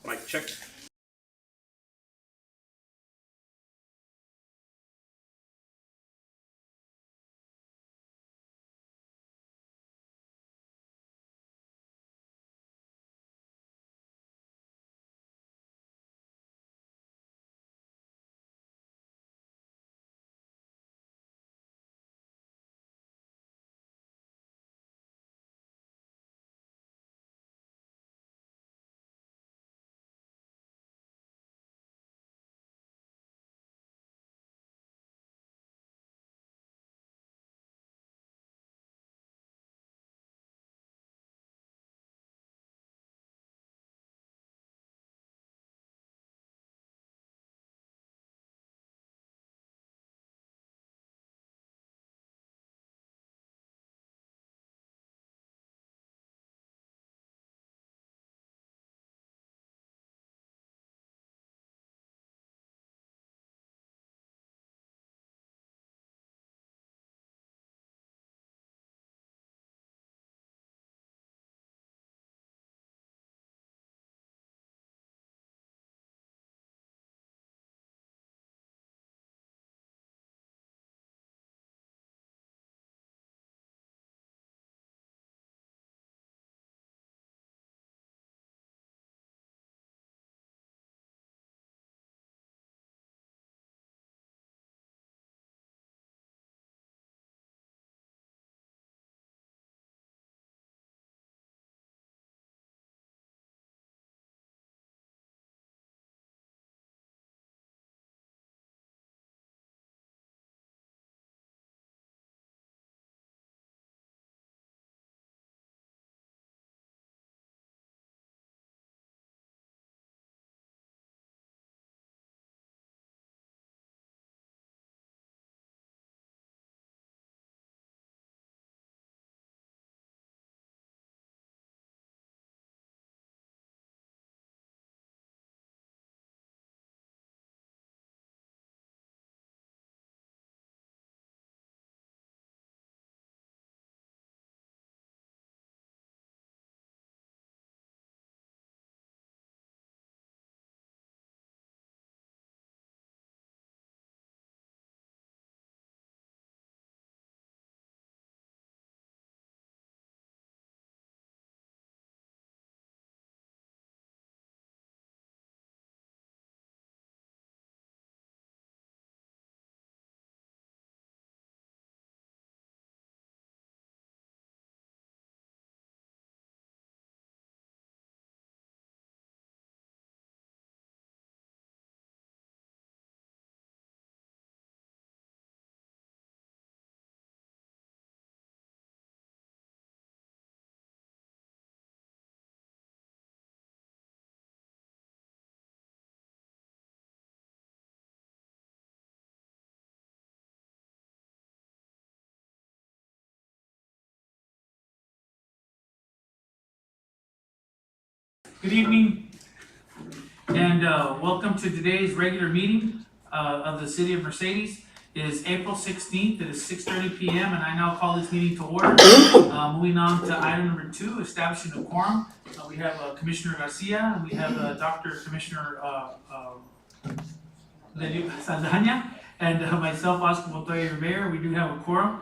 Mic check. Good evening, and welcome to today's regular meeting of the City of Mercedes. It is April 16th, it is 6:30 p.m., and I now call this meeting to order. Moving on to item number 2, establishing a quorum. We have Commissioner Garcia, and we have Dr. Commissioner Saldana, and myself, Oscar Montoya, your mayor. We do have a quorum.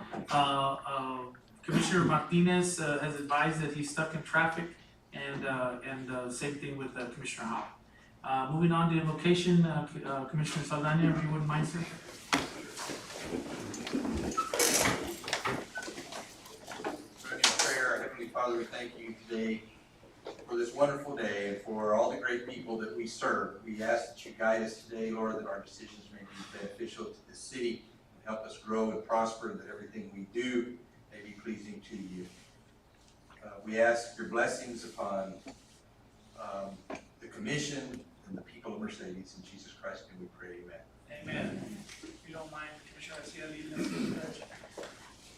Commissioner Martinez has advised that he's stuck in traffic, and same thing with Commissioner Howe. Moving on to invocation, Commissioner Saldana, if you wouldn't mind, sir. In prayer, Heavenly Father, we thank you today for this wonderful day and for all the great people that we serve. We ask that you guide us today, Lord, that our decisions may be beneficial to the city and help us grow and prosper, and that everything we do may be pleasing to you. We ask your blessings upon the commission and the people of Mercedes. In Jesus Christ, and we pray, amen. Amen. If you don't mind, Commissioner Garcia, leading us in the pledge.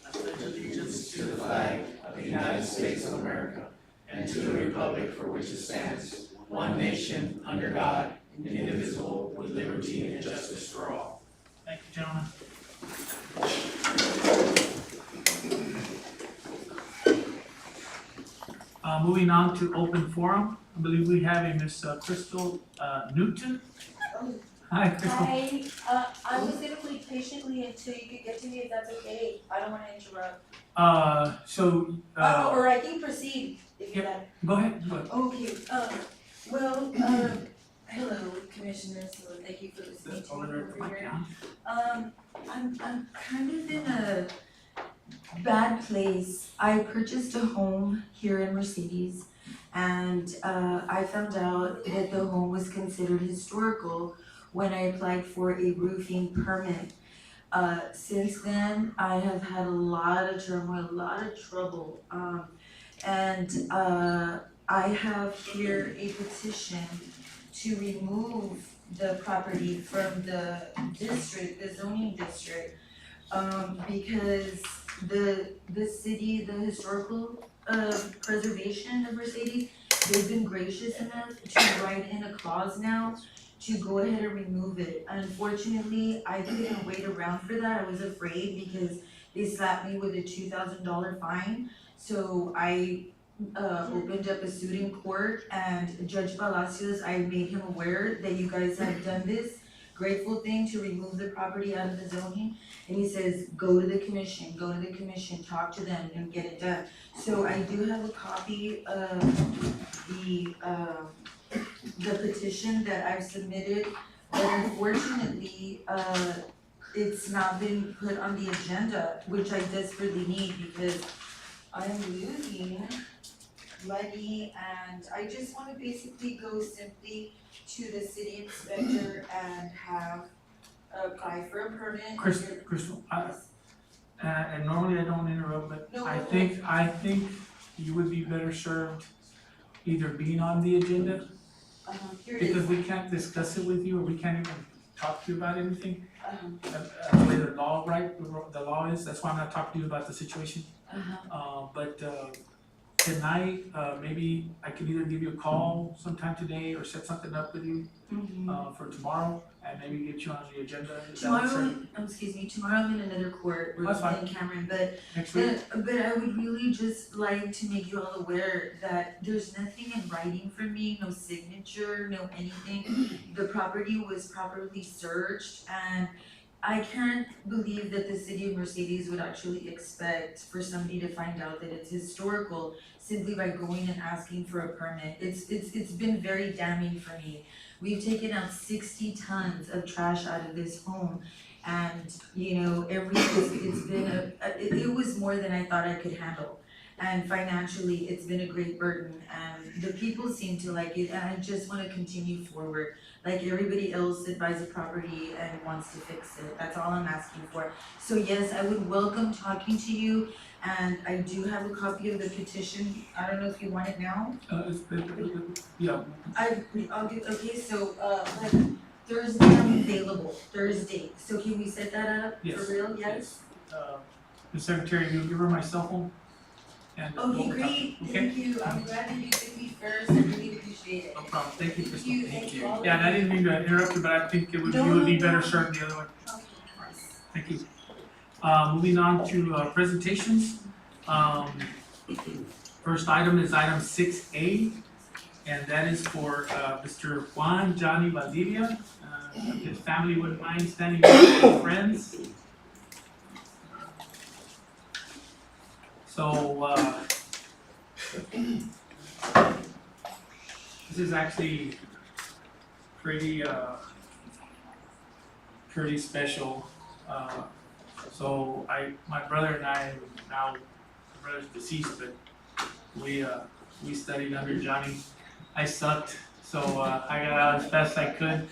I pledge allegiance to the flag of the United States of America and to the republic for which it stands, one nation, under God, indivisible, with liberty and justice for all. Thank you, gentlemen. Moving on to open forum, I believe we have a Miss Crystal Newton. Hi, Crystal. I was gonna wait patiently until you could get to me, if that's okay, I don't wanna interrupt. Or I can proceed, if you like. Go ahead, go ahead. Okay, well, hello, commissioners, so thank you for listening to me over here. I'm kind of in a bad place. I purchased a home here in Mercedes, and I found out that the home was considered historical when I applied for a roofing permit. Since then, I have had a lot of turmoil, a lot of trouble, and I have here a petition to remove the property from the district, the zoning district, because the city, the historical preservation of Mercedes, they've been gracious enough to write in a clause now to go ahead and remove it. Unfortunately, I couldn't wait around for that. I was afraid because they slapped me with a $2,000 fine. So I opened up a suit in court, and Judge Palacios, I made him aware that you guys have done this grateful thing to remove the property out of the zoning. And he says, go to the commission, talk to them and get it done. So I do have a copy of the petition that I've submitted, but unfortunately, it's not been put on the agenda, which I desperately need because I'm losing money, and I just wanna basically go simply to the city inspector and have apply for a permit. Crystal, and normally I don't interrupt, but No, I no, think you would be better served either being on the agenda, Here it is. because we can't discuss it with you, or we can't even talk to you about anything. Uh-huh, The way the law, the law is, that's why I'm not talking to you about the situation. But tonight, maybe I could either give you a call sometime today or set something up with you for tomorrow, and maybe get you on the agenda. Is that necessary? Tomorrow I'm in another court, That's fine. in Cameron, but Next week? I would really just like to make you all aware that there's nothing in writing for me, no signature, no anything. The property was properly searched, and I can't believe that the city of Mercedes would actually expect for somebody to find out that it's historical simply by going and asking for a permit. It's been very damning for me. We've taken out 60 tons of trash out of this home, and it was more than I thought I could handle. And financially, it's been a great burden, and the people seem to like it, and I just wanna continue forward. Like everybody else that buys a property and wants to fix it, that's all I'm asking for. So yes, I would welcome talking to you, and I do have a copy of the petition, I don't know if you want it now? Yeah, I'll get, okay, so, like, Thursday I'm available, Thursday, so can we set that up Yes. for real, yes? The secretary, you'll give her my cell phone? And we'll Okay, talk. great, Okay? thank you, I'm glad that you took me first, I really appreciate it. No problem, thank you, Crystal. Thank you all. Yeah, and I didn't mean to interrupt you, but I think you would be better served the other way. Okay. Thank you. Moving on to presentations. First item is item 6A, and that is for Mr. Juan Johnny Valdivia. If his family wouldn't mind standing up with friends. So, this is actually pretty special. So my brother and I, now my brother's deceased, but we studied under Johnny. I sucked, so I got out as fast as I could.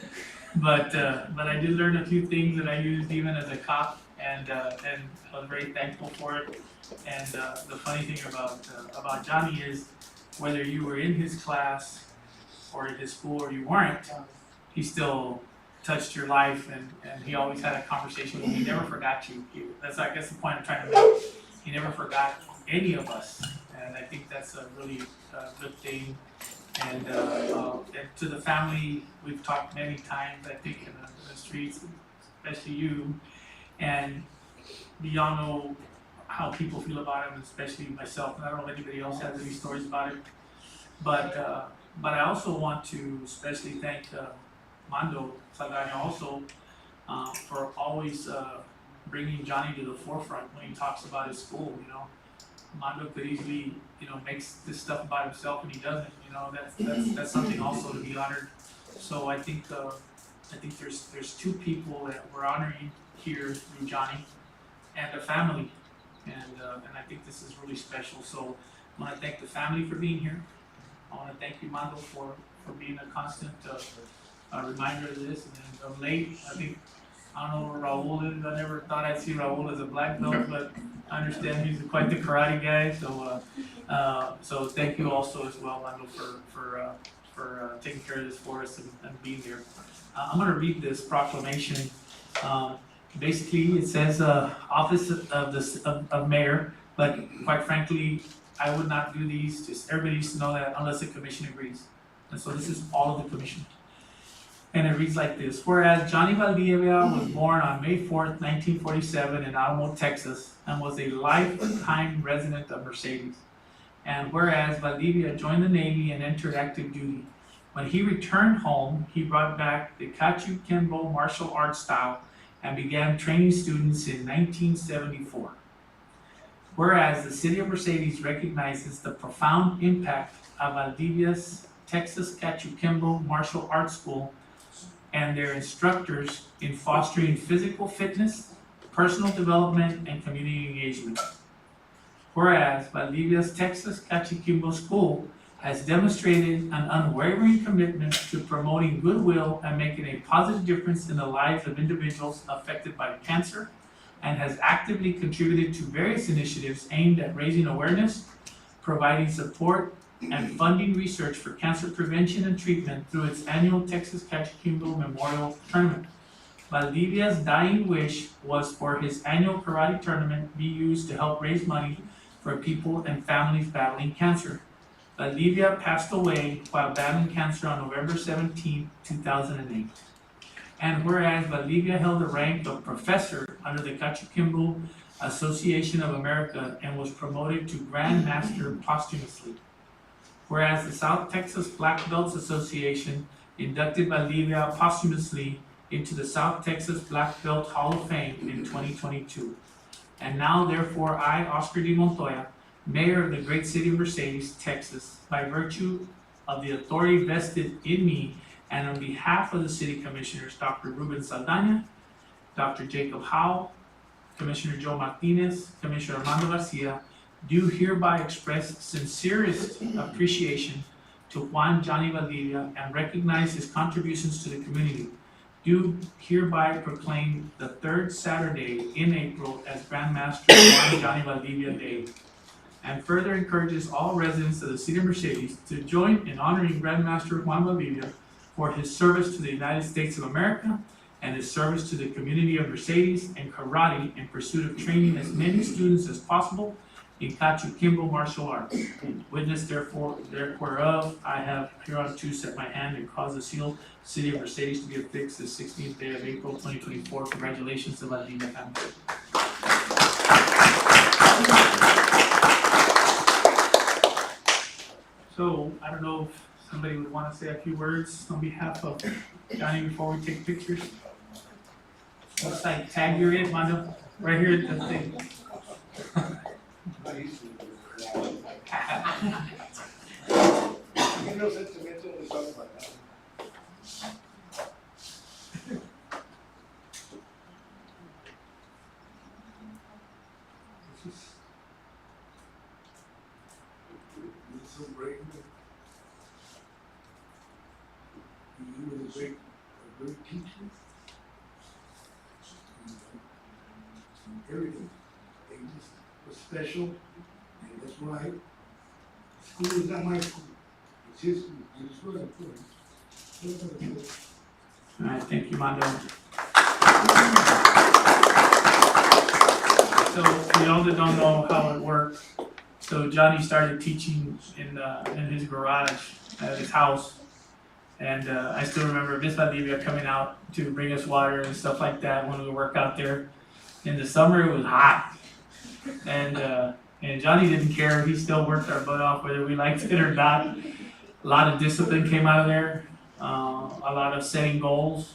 But I did learn a few things that I used even as a cop, and I was very thankful for it. And the funny thing about Johnny is, whether you were in his class or in his school or you weren't, he still touched your life, and he always had a conversation with you. He never forgot you. That's, I guess, the point I'm trying to make. He never forgot any of us, and I think that's a really good thing. And to the family, we've talked many times, I think, in the streets, especially you, and we all know how people feel about him, especially myself. I don't know if anybody else has any stories about him. But I also want to especially thank Mando Saldaña also for always bringing Johnny to the forefront when he talks about his school. You know, Mando could easily, you know, makes this stuff about himself and he doesn't. You know, that's something also to be honored. So I think there's two people that we're honoring here through Johnny and the family, and I think this is really special. So I want to thank the family for being here. I want to thank you, Mando, for being a constant reminder of this. And then of late, I think, I don't know where Raul is. I never thought I'd see Raul as a black belt, but I understand he's quite the karate guy. So thank you also as well, Mando, for taking care of this for us and being here. I'm going to read this proclamation. Basically, it says office of mayor, but quite frankly, I would not do these. Just everybody needs to know that unless the commission agrees. And so this is all of the commission. And it reads like this. Whereas Johnny Valdivia was born on May 4th, 1947 in Alamo, Texas, and was a lifetime resident of Mercedes. And whereas Valdivia joined the Navy and entered active duty. When he returned home, he brought back the Kachu Kenbo martial arts style and began training students in 1974. Whereas the city of Mercedes recognizes the profound impact of Valdivia's Texas Kachu Kenbo Martial Arts School and their instructors in fostering physical fitness, personal development, and community engagement. Whereas Valdivia's Texas Kachu Kenbo School has demonstrated an unwavering commitment to promoting goodwill and making a positive difference in the lives of individuals affected by cancer, and has actively contributed to various initiatives aimed at raising awareness, providing support, and funding research for cancer prevention and treatment through its annual Texas Kachu Kenbo Memorial Tournament. Valdivia's dying wish was for his annual karate tournament be used to help raise money for people and families battling cancer. Valdivia passed away while battling cancer on November 17, 2008. And whereas Valdivia held the rank of professor under the Kachu Kenbo Association of America and was promoted to Grand Master posthumously. Whereas the South Texas Black Belts Association inducted Valdivia posthumously into the South Texas Black Belt Hall of Fame in 2022. And now, therefore, I, Oscar D. Montoya, Mayor of the great city of Mercedes, Texas, by virtue of the authority vested in me and on behalf of the city commissioners, Dr. Ruben Saldaña, Dr. Jacob Howell, Commissioner Joe Martinez, Commissioner Armando Garcia, do hereby express sincerest appreciation to Juan Johnny Valdivia and recognize his contributions to the community. Do hereby proclaim the third Saturday in April as Grand Master Juan Johnny Valdivia Day, and further encourages all residents of the city of Mercedes to join in honoring Grand Master Juan Valdivia for his service to the United States of America and his service to the community of Mercedes and karate in pursuit of training as many students as possible in Kachu Kenbo martial arts. Witness therefore whereof I have hereunto set my hand and caused the seal city of Mercedes to be affixed the 16th day of April 2024. Congratulations to Valdivia family. So I don't know if somebody would want to say a few words on behalf of Johnny before we take pictures. Looks like tag you're it, Mando, right here at the thing. So great. He was a great teacher. And everything. He just was special, and that's why school is not my school. It's his school. It just wasn't for him. All right, thank you, Mando. So, for y'all that don't know how it works, so Johnny started teaching in his garage at his house, and I still remember Miss Valdivia coming out to bring us water and stuff like that when we work out there. In the summer, it was hot. And Johnny didn't care. He still worked our butt off whether we liked it or not. A lot of discipline came out of there, a lot of setting goals,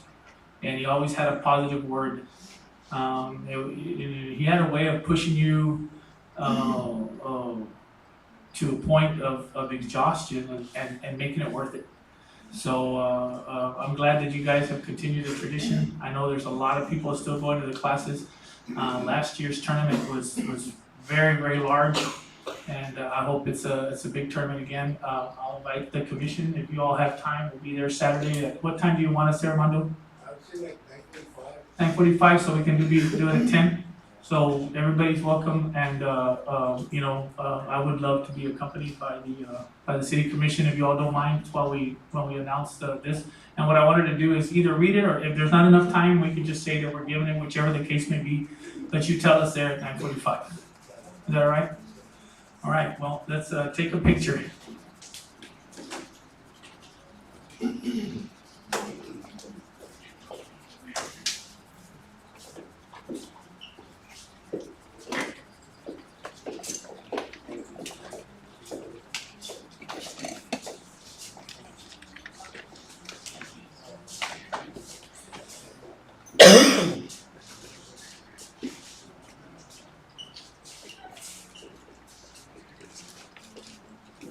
and he always had a positive word. He had a way of pushing you to a point of exhaustion and making it worth it. So I'm glad that you guys have continued the tradition. I know there's a lot of people still going to the classes. Last year's tournament was very, very large, and I hope it's a big tournament again. I'll invite the commission, if you all have time, we'll be there Saturday. At what time do you want us there, Armando? I would say like 9:45. 9:45, so we can do it at 10. So everybody's welcome, and I would love to be accompanied by the city commission, if you all don't mind, while when we announce this. And what I wanted to do is either read it, or if there's not enough time, we can just say that we're giving it, whichever the case may be. But you tell us there at 9:45. Is that all right? All right. Well, let's take a picture.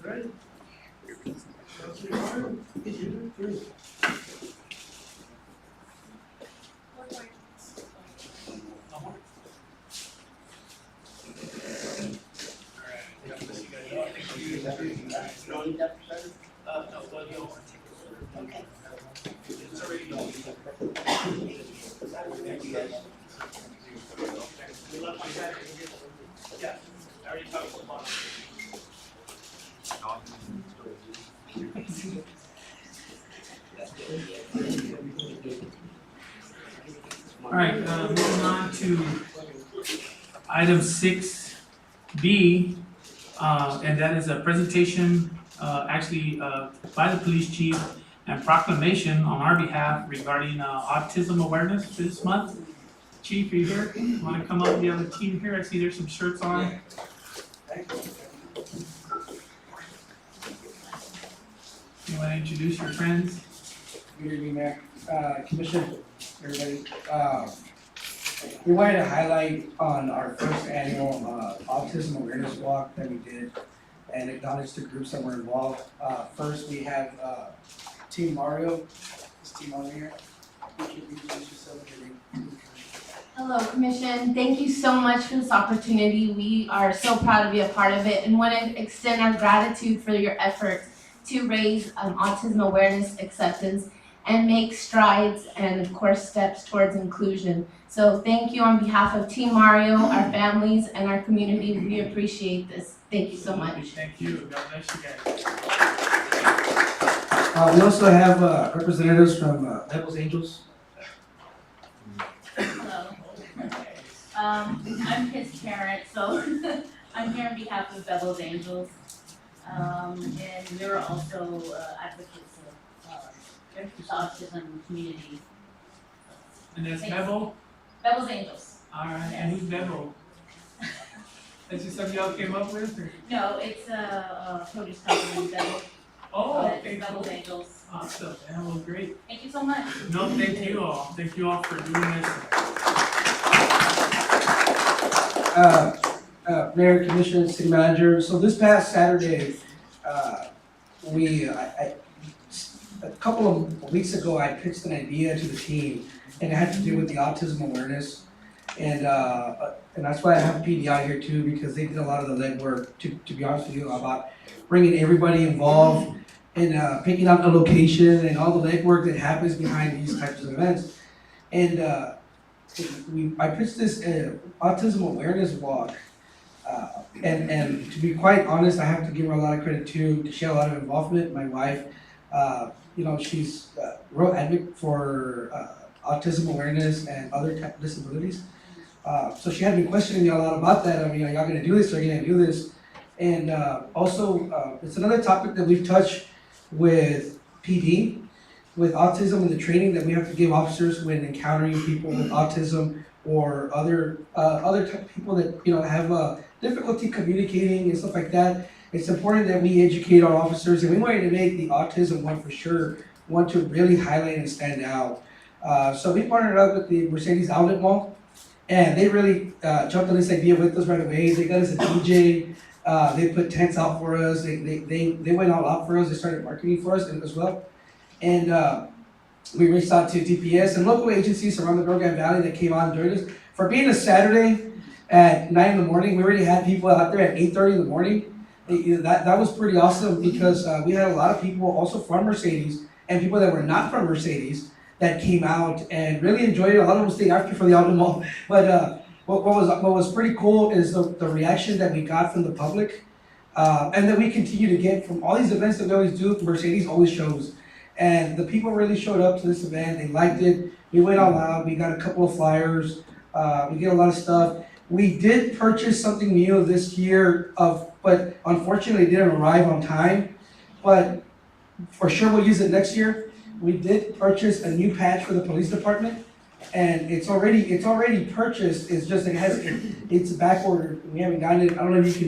Ready? Three. All right, moving on to item 6B, and that is a presentation, by the police chief and proclamation on our behalf regarding autism awareness this month. Chief, are you here? You want to come up? We have a team here. I see there's some shirts on. You want to introduce your friends? Good evening, Mayor, Commission, everybody. We wanted to highlight on our first annual autism awareness walk that we did and acknowledge the groups that were involved. First, we have Team Mario. Is Team Mario here? Would you introduce yourself and your name? Hello, Commission. Thank you so much for this opportunity. We are so proud to be a part of it and want to extend our gratitude for your efforts to raise autism awareness, acceptance, and make strides and, of course, steps towards inclusion. So thank you on behalf of Team Mario, our families, and our community. We appreciate this. Thank you so much. Thank you. God bless you guys. We also have representatives from Devil's Angels. Hello. I'm his parent, so I'm here on behalf of Bevel's Angels. And we're also advocates of the autism community. And that's Bevel? Bevel's Angels. Alright, and who's Bevel? That's just something y'all came up with, or? No, it's a produce company, Bevel. Oh, But okay, it's cool. Bevel's Angels. Awesome, yeah, well, great. Thank you so much. No, thank you all. Thank you all for doing this. Mayor, Commissioner, City Manager. So this past Saturday, a couple of weeks ago, I pitched an idea to the team, and it had to do with the autism awareness. And that's why I have PD out here too, because they did a lot of the legwork, to be honest with you, about bringing everybody involved and picking out the location and all the legwork that happens behind these types of events. And I pitched this autism awareness walk. And to be quite honest, I have to give her a lot of credit too. She had a lot of involvement. My wife, she's a real advocate for autism awareness and other type of disabilities. So she had been questioning me a lot about that. I mean, are y'all gonna do this? Are you gonna do this? And also, it's another topic that we've touched with PD. with autism and the training that we have to give officers when encountering people with autism or other type of people that, you know, have difficulty communicating and stuff like that. It's important that we educate our officers, and we wanted to make the autism one for sure, one to really highlight and stand out. So we partnered up with the Mercedes Outlet Mall, and they really jumped on this idea with us right away. They got us a DJ. They put tents out for us. They went all out for us. They started marketing for us as well. And we reached out to DPS and local agencies around the Rio Grande Valley that came out and joined us. For being a Saturday at 9 in the morning, we already had people out there at 8:30 in the morning. That was pretty awesome because we had a lot of people also from Mercedes and people that were not from Mercedes that came out and really enjoyed it. A lot of them stayed after for the outlet mall. But what was pretty cool is the reaction that we got from the public, and that we continue to get from all these events that we always do. Mercedes always shows, and the people really showed up to this event. They liked it. We went all out. We got a couple of flyers. We get a lot of stuff. We did purchase something new this year, but unfortunately it didn't arrive on time. But for sure we'll use it next year. We did purchase a new patch for the police department, and it's already purchased. It's just it's back ordered. We haven't gotten it. I don't know if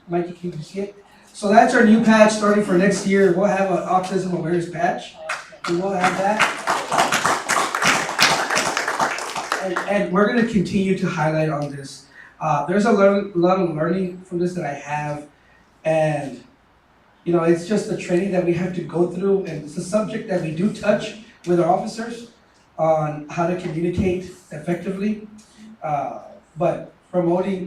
Mikey, can you see it? So that's our new patch starting for next year. We'll have an autism awareness patch. We will have that. And we're going to continue to highlight on this. There's a lot of learning from this that I have, and you know, it's just the training that we have to go through, and it's a subject that we do touch with our officers on how to communicate effectively. But promoting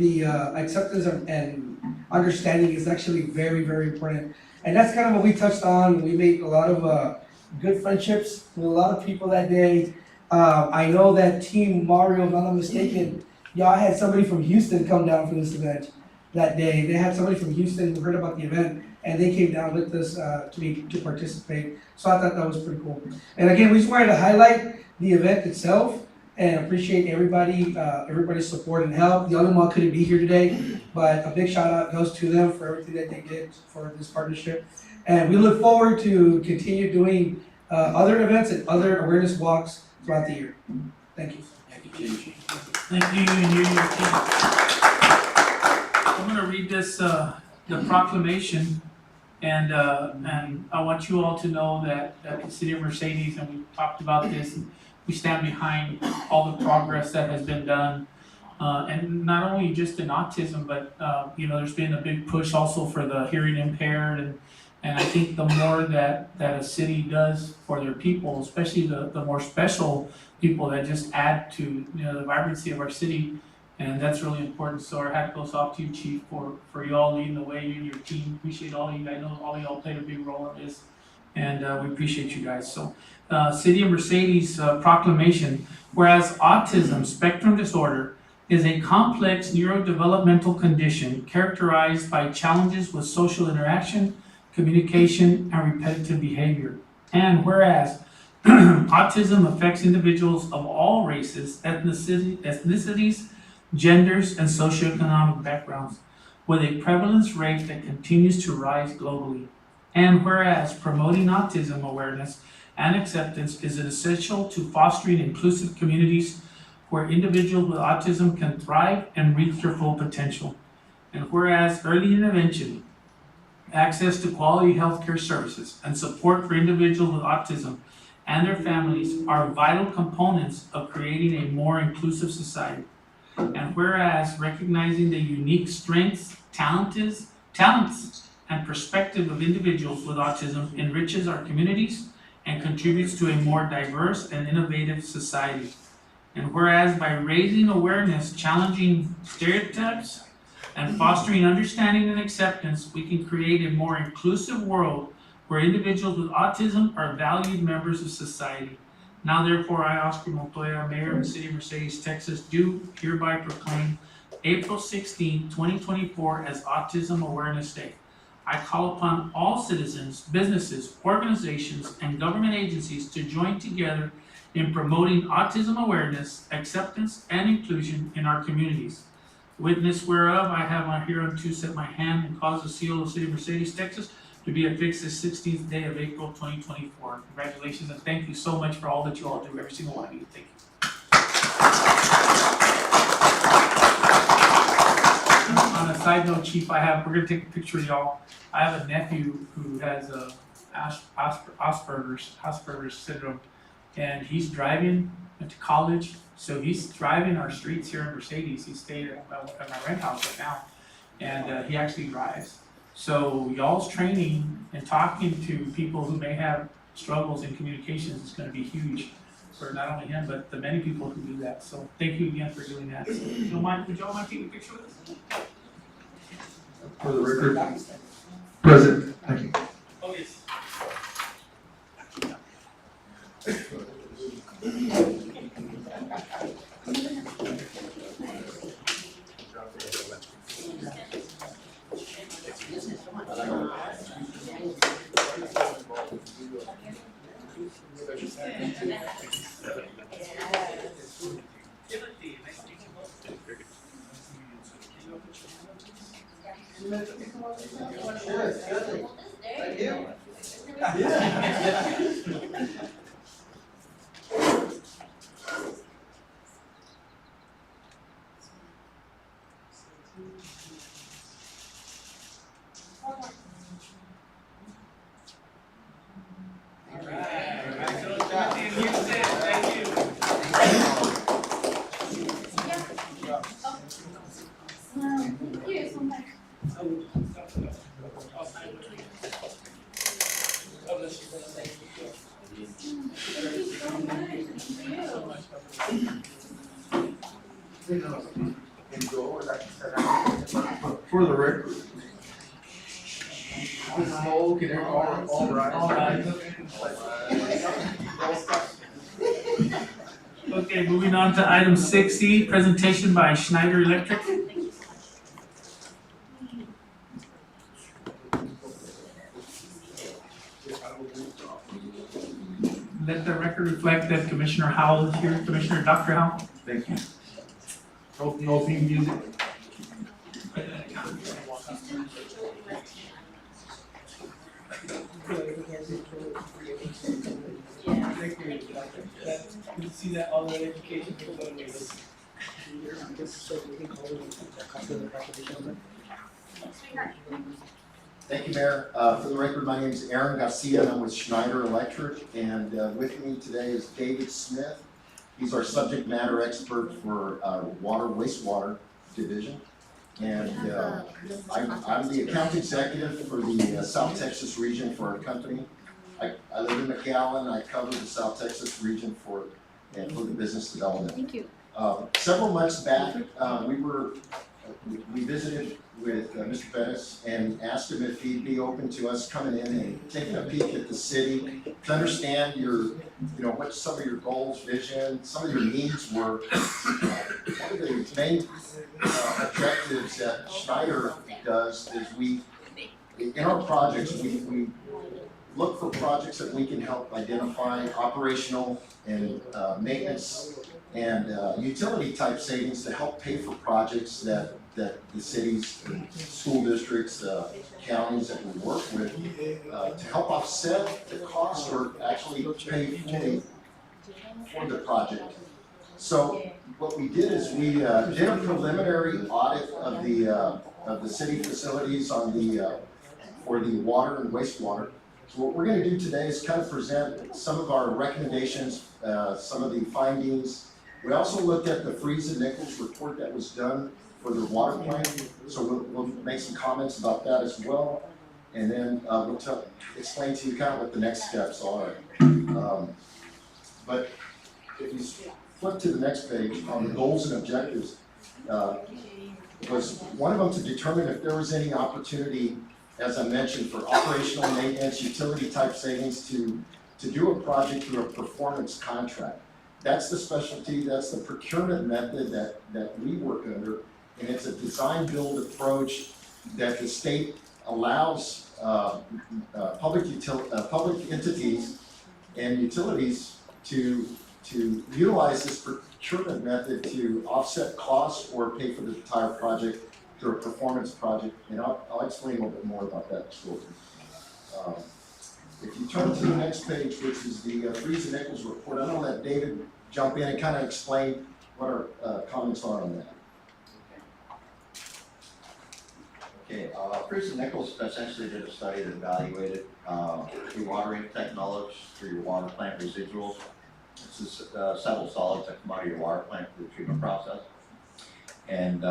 the acceptance and understanding is actually very, very important. And that's kind of what we touched on. We made a lot of good friendships with a lot of people that day. I know that Team Mario, if I'm not mistaken, y'all had somebody from Houston come down for this event that day. They had somebody from Houston who heard about the event, and they came down with us to participate. So I thought that was pretty cool. And again, we just wanted to highlight the event itself and appreciate everybody's support and help. The Alamo couldn't be here today, but a big shout out goes to them for everything that they did for this partnership. And we look forward to continue doing other events and other awareness walks throughout the year. Thank you. Thank you, and you and your team. I'm gonna read this, the proclamation, and I want you all to know that the city of Mercedes, and we talked about this, we stand behind all the progress that has been done. And not only just in autism, but you know, there's been a big push also for the hearing impaired, and I think the more that a city does for their people, especially the more special people that just add to, you know, the vibrancy of our city, and that's really important. So our hat goes off to you, Chief, for you all leading the way, you and your team. Appreciate all of you. I know all of y'all played a big role in this, and we appreciate you guys. So City of Mercedes proclamation, whereas autism spectrum disorder is a complex neurodevelopmental condition characterized by challenges with social interaction, communication, and repetitive behavior. And whereas autism affects individuals of all races, ethnicities, genders, and socioeconomic backgrounds, with a prevalence rate that continues to rise globally. And whereas promoting autism awareness and acceptance is essential to fostering inclusive communities where individuals with autism can thrive and reach their full potential. And whereas early intervention, access to quality healthcare services, and support for individuals with autism and their families are vital components of creating a more inclusive society. And whereas recognizing the unique strengths, talents, and perspective of individuals with autism enriches our communities and contributes to a more diverse and innovative society. And whereas by raising awareness, challenging stereotypes, and fostering understanding and acceptance, we can create a more inclusive world where individuals with autism are valued members of society. Now therefore, I, Oscar Montoya, Mayor of the City of Mercedes, Texas, do hereby proclaim April 16, 2024 as Autism Awareness Day. I call upon all citizens, businesses, organizations, and government agencies to join together in promoting autism awareness, acceptance, and inclusion in our communities. Witness whereof, I have hereunto set my hand and caused the seal of the City of Mercedes, Texas, to be affixed this 16th day of April 2024. Congratulations and thank you so much for all that you all do, every single one of you. Thank you. On a side note, Chief, we're gonna take a picture of y'all. I have a nephew who has Asperger's syndrome, and he's driving to college, so he's driving our streets here in Mercedes. He's staying at my rent house right now, and he actually drives. So y'all's training and talking to people who may have struggles in communications is gonna be huge for not only him, but the many people who do that. So thank you again for doing that. So, would y'all mind taking a picture with us? For the record, present, thank you. Oh, yes. For the record. Okay, all right. Okay, moving on to item 6E, presentation by Schneider Electric. Let the record reflect that Commissioner Howell is here. Commissioner Dr. Howell. Thank you. No theme music. You see that all the education. Thank you, Mayor. For the record, my name is Aaron Garcia, and I'm with Schneider Electric, and with me today is David Smith. He's our subject matter expert for our water wastewater division. And I'm the account executive for the South Texas region for our company. I live in McAllen. I cover the South Texas region for the business development. Thank you. Several months back, we visited with Mr. Bettis and asked him if he'd be open to us coming in and taking a peek at the city to understand what some of your goals, vision, some of your needs were. One of the main objectives that Schneider does is in our projects, we look for projects that we can help identify operational and maintenance and utility type savings to help pay for projects that the cities, school districts, counties that we work with to help offset the cost or actually pay fully for the project. So what we did is we did a preliminary audit of the city facilities on for the water and wastewater. So what we're going to do today is kind of present some of our recommendations, some of the findings. We also looked at the Freeze and Nichols report that was done for the water plant, so we'll make some comments about that as well, and then we'll explain to you kind of what the next steps are. But if you flip to the next page on the goals and objectives, was one of them to determine if there was any opportunity, as I mentioned, for operational maintenance, utility type savings to do a project through a performance contract. That's the specialty, that's the procurement method that we work under, and it's a design build approach that the state allows public entities and utilities to utilize this procurement method to offset costs or pay for the entire project through a performance project, and I'll explain a little bit more about that shortly. If you turn to the next page, which is the Freeze and Nichols report, I'm gonna let David jump in and kind of explain what our comments are on that. Okay, Freeze and Nichols essentially did a study that evaluated dewatering technologies for your water plant residuals. This is settled solids that come out of your water plant for the treatment process. And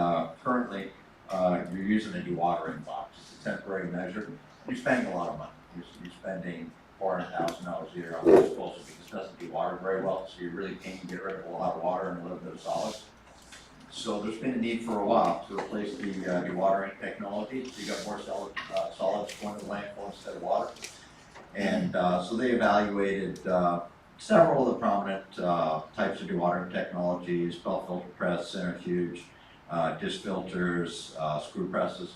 currently, you're using a dewatering box. It's a temporary measure. You're spending a lot of money. You're spending $400,000 a year on disposal because it doesn't dewater very well. So you're really paying to get rid of a lot of water and a little bit of solids. So there's been a need for a while to replace the dewatering technology. So you got more solids going to the landfill instead of water. And so they evaluated several of the prominent types of dewatering technologies: belt filter press, centrifuge, disc filters, screw presses.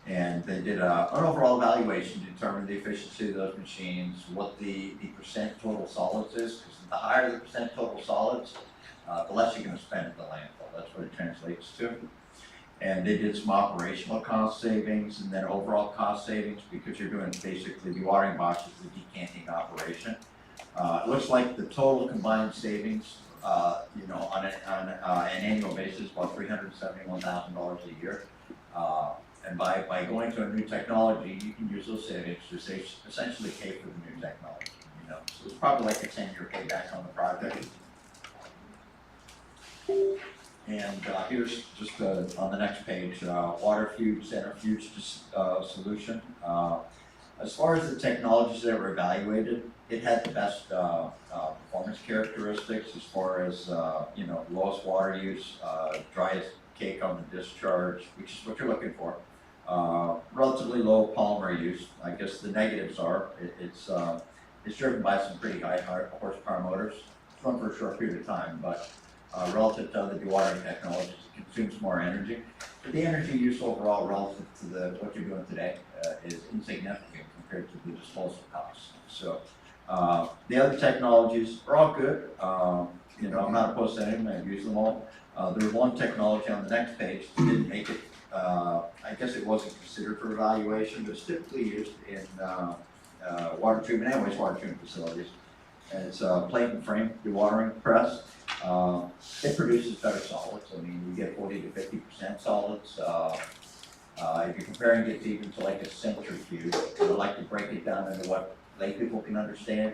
And they did an overall evaluation to determine the efficiency of those machines, what the percent total solids is, because the higher the percent total solids, the less you're going to spend at the landfill. That's what it translates to. And they did some operational cost savings and then overall cost savings because you're doing basically dewatering boxes, the decanting operation. It looks like the total combined savings, on an annual basis, about $371,000 a year. And by going to a new technology, you can use those savings to essentially pay for the new technology. So it's probably like a 10-year payback on the project. And here's just on the next page, water fuge, centrifuge solution. As far as the technologies that were evaluated, it had the best performance characteristics as far as lowest water use, driest cake on the discharge, which is what you're looking for. Relatively low polymer use. I guess the negatives are it's driven by some pretty high horsepower motors. It's run for a short period of time, but relative to other dewatering technologies, it consumes more energy. But the energy use overall relative to what you're doing today is insignificant compared to the disposal costs. So the other technologies are all good. I'm not opposed to any of them. I've used them all. There's one technology on the next page that didn't make it. I guess it wasn't considered for evaluation, but it's typically used in water treatment and wastewater treatment facilities. And it's a plate and frame dewatering press. It produces better solids. I mean, you get 40 to 50% solids. If you're comparing it to even to like a centrifuge, I like to break it down into what lay people can understand.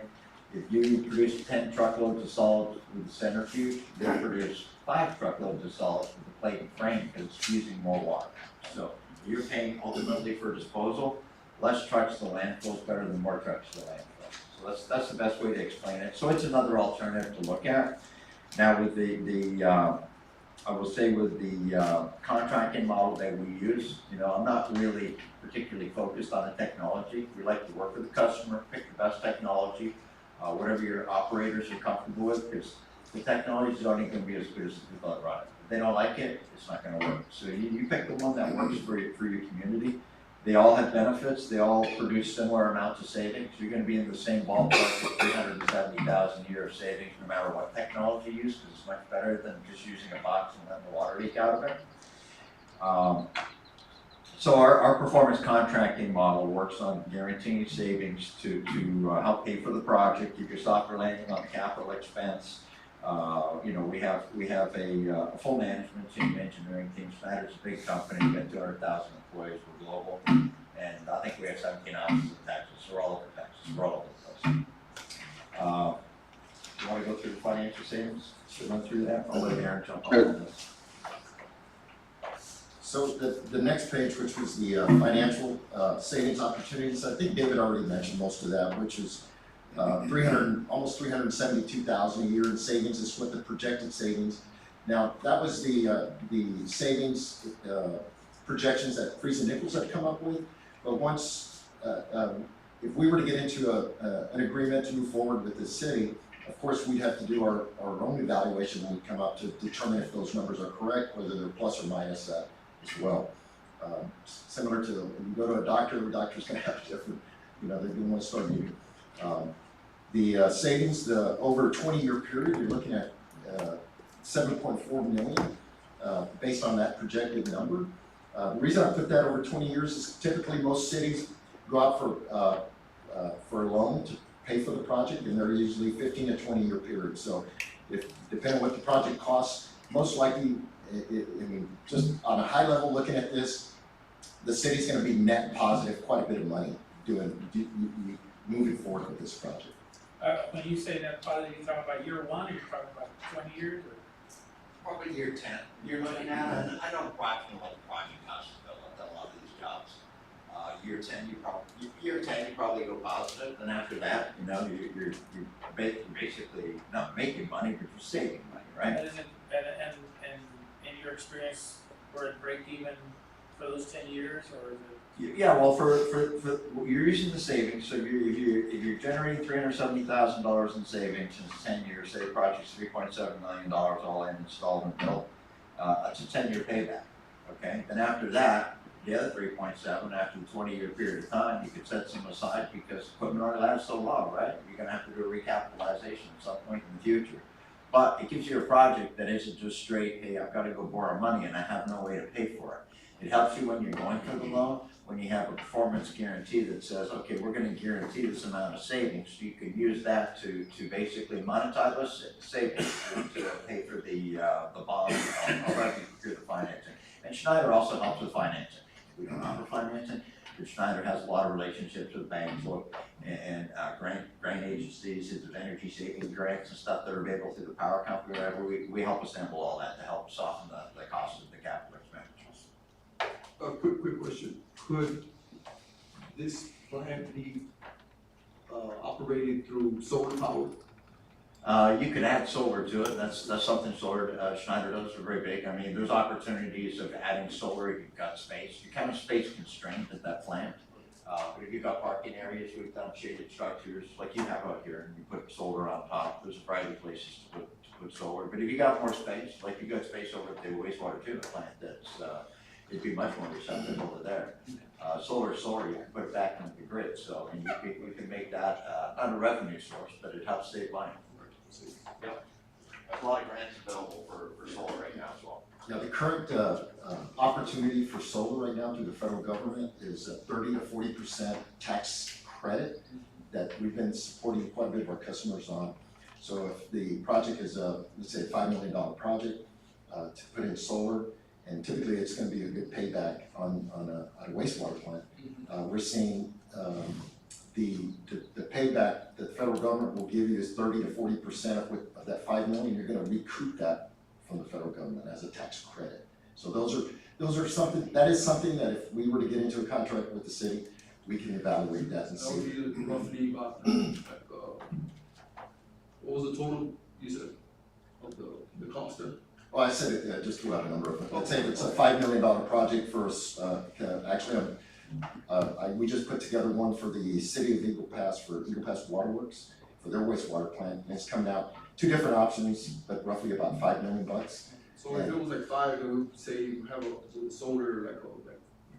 If you produce 10 truckloads of solids with the centrifuge, they'll produce 5 truckloads of solids with the plate and frame because it's using more water. So you're paying ultimately for disposal. Less trucks to the landfill is better than more trucks to the landfill. So that's the best way to explain it. So it's another alternative to look at. Now with I will say with the contracting model that we use, I'm not really particularly focused on the technology. We like to work with the customer, pick the best technology, whatever your operators are comfortable with, because the technology is only going to be as good as the people that run it. If they don't like it, it's not going to work. So you pick the one that works for your community. They all have benefits. They all produce similar amounts of savings. You're going to be in the same ballpark with $370,000 a year of savings, no matter what technology you use, because it's much better than just using a box and letting the water leak out of it. So our performance contracting model works on guaranteeing savings to help pay for the project, keep your software landing on capital expense. We have a full management team, engineering team. Schneider's a big company. We've got 200,000 employees. We're global, and I think we have 17 offices in Texas. So we're all over Texas. We're all over the place. You want to go through the financial savings? Should run through that. I'll let Aaron jump on this. So the next page, which was the financial savings opportunities, I think David already mentioned most of that, which is almost $372,000 a year in savings is what the projected savings. Now that was the savings projections that Freeze and Nichols had come up with. But once if we were to get into an agreement to move forward with the city, of course we'd have to do our own evaluation when we come up to determine if those numbers are correct, whether they're plus or minus that as well. Similar to when you go to a doctor, the doctor's going to have different, they're going to want to start you. The savings, over a 20-year period, you're looking at $7.4 million based on that projected number. The reason I put that over 20 years is typically most cities go out for for a loan to pay for the project, and they're usually 15 to 20-year periods. So if, depending on what the project costs, most likely, I mean, just on a high level looking at this, the city's gonna be net positive, quite a bit of money moving forward with this project. When you say that positive, you talking about year one, or you're talking about 20 years, or? Probably year 10, you're looking at, and I know approximately what the project costs to build a lot of these jobs. Year 10, you probably go positive, and after that, you know, you're basically not making money, but you're saving money, right? And in your experience, we're at break even for those 10 years, or is it? Yeah, well, for you're using the savings, so if you're generating $370,000 in savings in 10 years, say the project's $3.7 million all in installed and built, that's a 10-year payback, okay? Then after that, the other 3.7, after the 20-year period of time, you could set some aside because equipment only lasts so long, right? You're gonna have to do a recapitalization at some point in the future. But it gives you a project that isn't just straight, hey, I've gotta go borrow money and I have no way to pay for it. It helps you when you're going for the loan, when you have a performance guarantee that says, okay, we're gonna guarantee this amount of savings, so you can use that to basically monetize those savings to pay for the bond, or through the financing. And Schneider also helps with financing. We don't offer financing, but Schneider has a lot of relationships with banks and grant agencies, if there's energy saving grants and stuff that are available through the power company or whatever, we help assemble all that to help soften the cost of the capital expenditures. A quick question, could this plant be, operated through solar power? You could add solar to it, that's something solar, Schneider does, are very big. I mean, there's opportunities of adding solar if you've got space. You're kind of space constrained at that plant. But if you've got parking areas, we've done shaded structures like you have out here, and you put solar on top, there's a variety of places to put solar. But if you got more space, like you got space over at the wastewater treatment plant, it'd be much more receptive over there. Solar, you can put it back into the grid, so, and we can make that, not a revenue source, but it helps save money. Yep. There's a lot of grants available for solar right now as well. Now, the current opportunity for solar right now through the federal government is a 30 to 40% tax credit that we've been supporting quite a bit of our customers on. So if the project is let's say a $5 million project to put in solar, and typically it's going to be a good payback on a wastewater plant, we're seeing the payback that the federal government will give you is 30 to 40% of that $5 million. You're going to recoup that from the federal government as a tax credit. So those are something that if we were to get into a contract with the city, we can evaluate that and That would see. be roughly about, what was the total, you said, of the cost there? Oh, I said it, just threw out a number of them. Let's say if it's a $5 million project for us, we just put together one for the city of Eagle Pass, for Eagle Pass Waterworks, for their wastewater plant, and it's coming out, two different options, but roughly about $5 million. So if it was like 5, then we would say you have a solar, like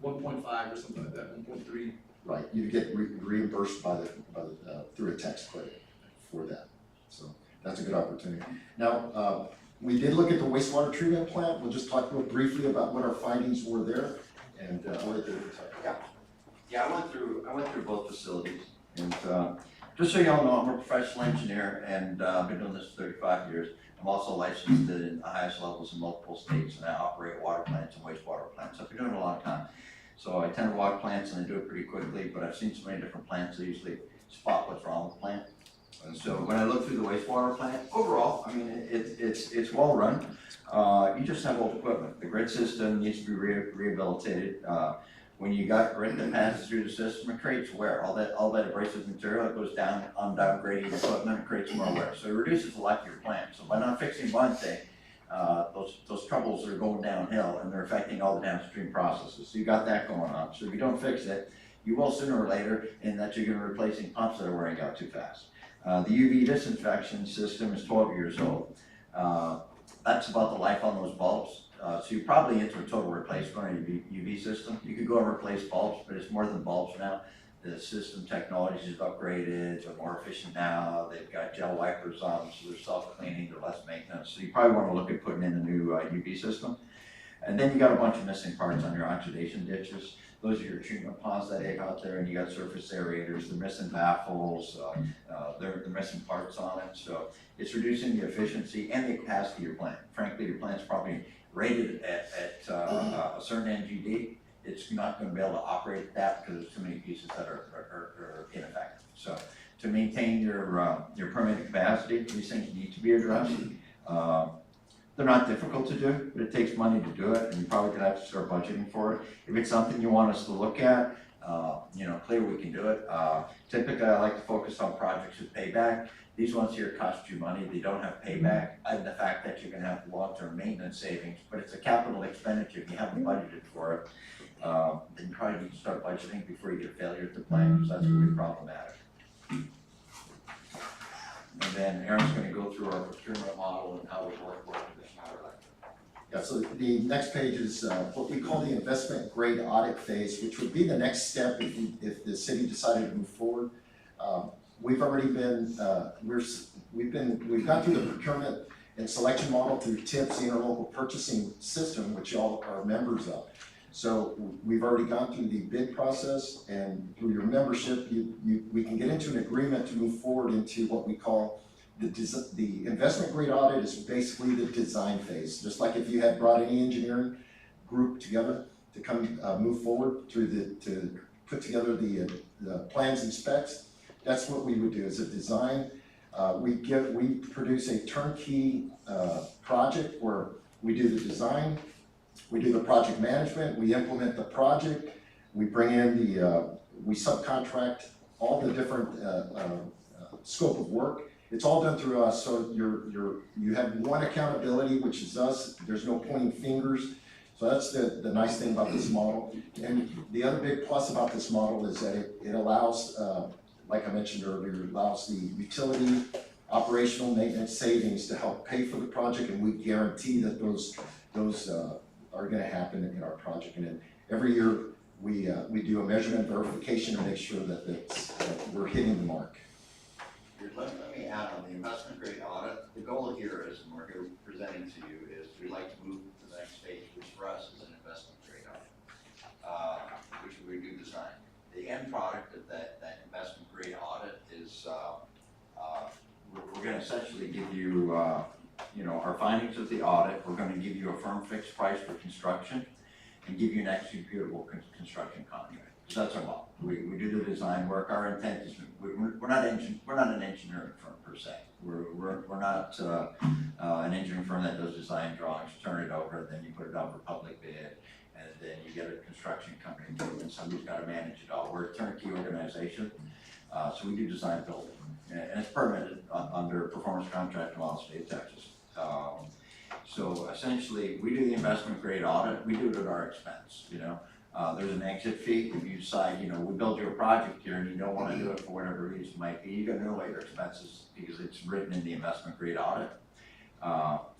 1.5 or something like that, 1.3. Right, you get reimbursed through a tax credit for that, so that's a good opportunity. Now, we did look at the wastewater treatment plant. We'll just talk real briefly about what our findings were there, and I'll let David talk. Yeah, I went through both facilities, and just so y'all know, I'm a professional engineer, and I've been doing this for 35 years. I'm also licensed in the highest levels in multiple states, and I operate water plants and wastewater plants. I've been doing it a long time. So I tend to water plants, and I do it pretty quickly, but I've seen so many different plants, I usually spot what's wrong with the plant. And so when I look through the wastewater plant, overall, I mean, it's well run. You just have old equipment. The grid system needs to be rehabilitated. When you got grid that passes through the system, it creates wear. All that abrasive material that goes down on downgrading equipment, it creates more wear. So it reduces the life of your plant. So by not fixing one thing, those troubles are going downhill and they're affecting all the downstream processes. So you got that going on. So if you don't fix it, you will sooner or later, in that you're going to be replacing pumps that are wearing out too fast. The UV disinfection system is 12 years old. That's about the life on those bulbs. So you're probably into a total replacement on your UV system. You could go and replace bulbs, but it's more than bulbs now. The system technology is upgraded, they're more efficient now, they've got gel wipers on them, so they're self-cleaning, they're less maintenance. So you probably want to look at putting in a new UV system. And then you got a bunch of missing parts on your oxidation ditches. Those are your treatment ponds that egg out there, and you got surface aerators, they're missing baffles, they're missing parts on it. So it's reducing the efficiency and the capacity of your plant. Frankly, your plant's probably rated at a certain NGD. It's not gonna be able to operate at that because there's too many pieces that are ineffective. So to maintain your permitted capacity, these things need to be addressed. They're not difficult to do, but it takes money to do it, and you probably gonna have to start budgeting for it. If it's something you want us to look at, clearly we can do it. Typically, I like to focus on projects with payback. These ones here cost you money, they don't have payback, and the fact that you're gonna have long-term maintenance savings, but it's a capital expenditure, if you haven't budgeted for it, then you probably need to start budgeting before you get a failure at the plant, because that's really problematic. And then Aaron's gonna go through our procurement model and how we work with this matter. Yeah, so the next page is what we call the investment grade audit phase, which would be the next step if the city decided to move forward. We've already been, we've gone through the procurement and selection model through TIPS, the interlocal purchasing system, which y'all are members of. So we've already gone through the bid process, and through your membership, we can get into an agreement to move forward into what we call the investment grade audit is basically the design phase. Just like if you had brought any engineering group together to come move forward to put together the plans and specs, that's what we would do as a design. We produce a turnkey project where we do the design, we do the project management, we implement the project, we bring in we subcontract all the different scope of work. It's all done through us, so you have one accountability, which is us. There's no pointing fingers. So that's the nice thing about this model. And the other big plus about this model is that it allows, like I mentioned earlier, it allows the utility, operational maintenance savings to help pay for the project, and we guarantee that those are gonna happen in our project. And then every year, we do a measurement verification to make sure that we're hitting the mark. Let me add on the investment grade audit, the goal here is, and we're here presenting to you, is we'd like to move to the next stage, which for us is an investment grade audit, which we do design. The end product of that investment grade audit is, we're gonna essentially give you, our findings of the audit, we're gonna give you a firm fixed price for construction, and give you an executable construction contract. So that's our model. We do the design work. Our intent is we're not an engineering firm per se. We're not an engineering firm that does design drawings, turn it over, then you put it out for public bid, and then you get a construction company and somebody's got to manage it all. We're a turnkey organization, so we do design build, and it's permitted under performance contract law in the state of Texas. So essentially, we do the investment grade audit. We do it at our expense. There's an exit fee. If you decide, we build you a project here and you don't want to do it for whatever reason it might be, you got to know your expenses because it's written in the investment grade audit.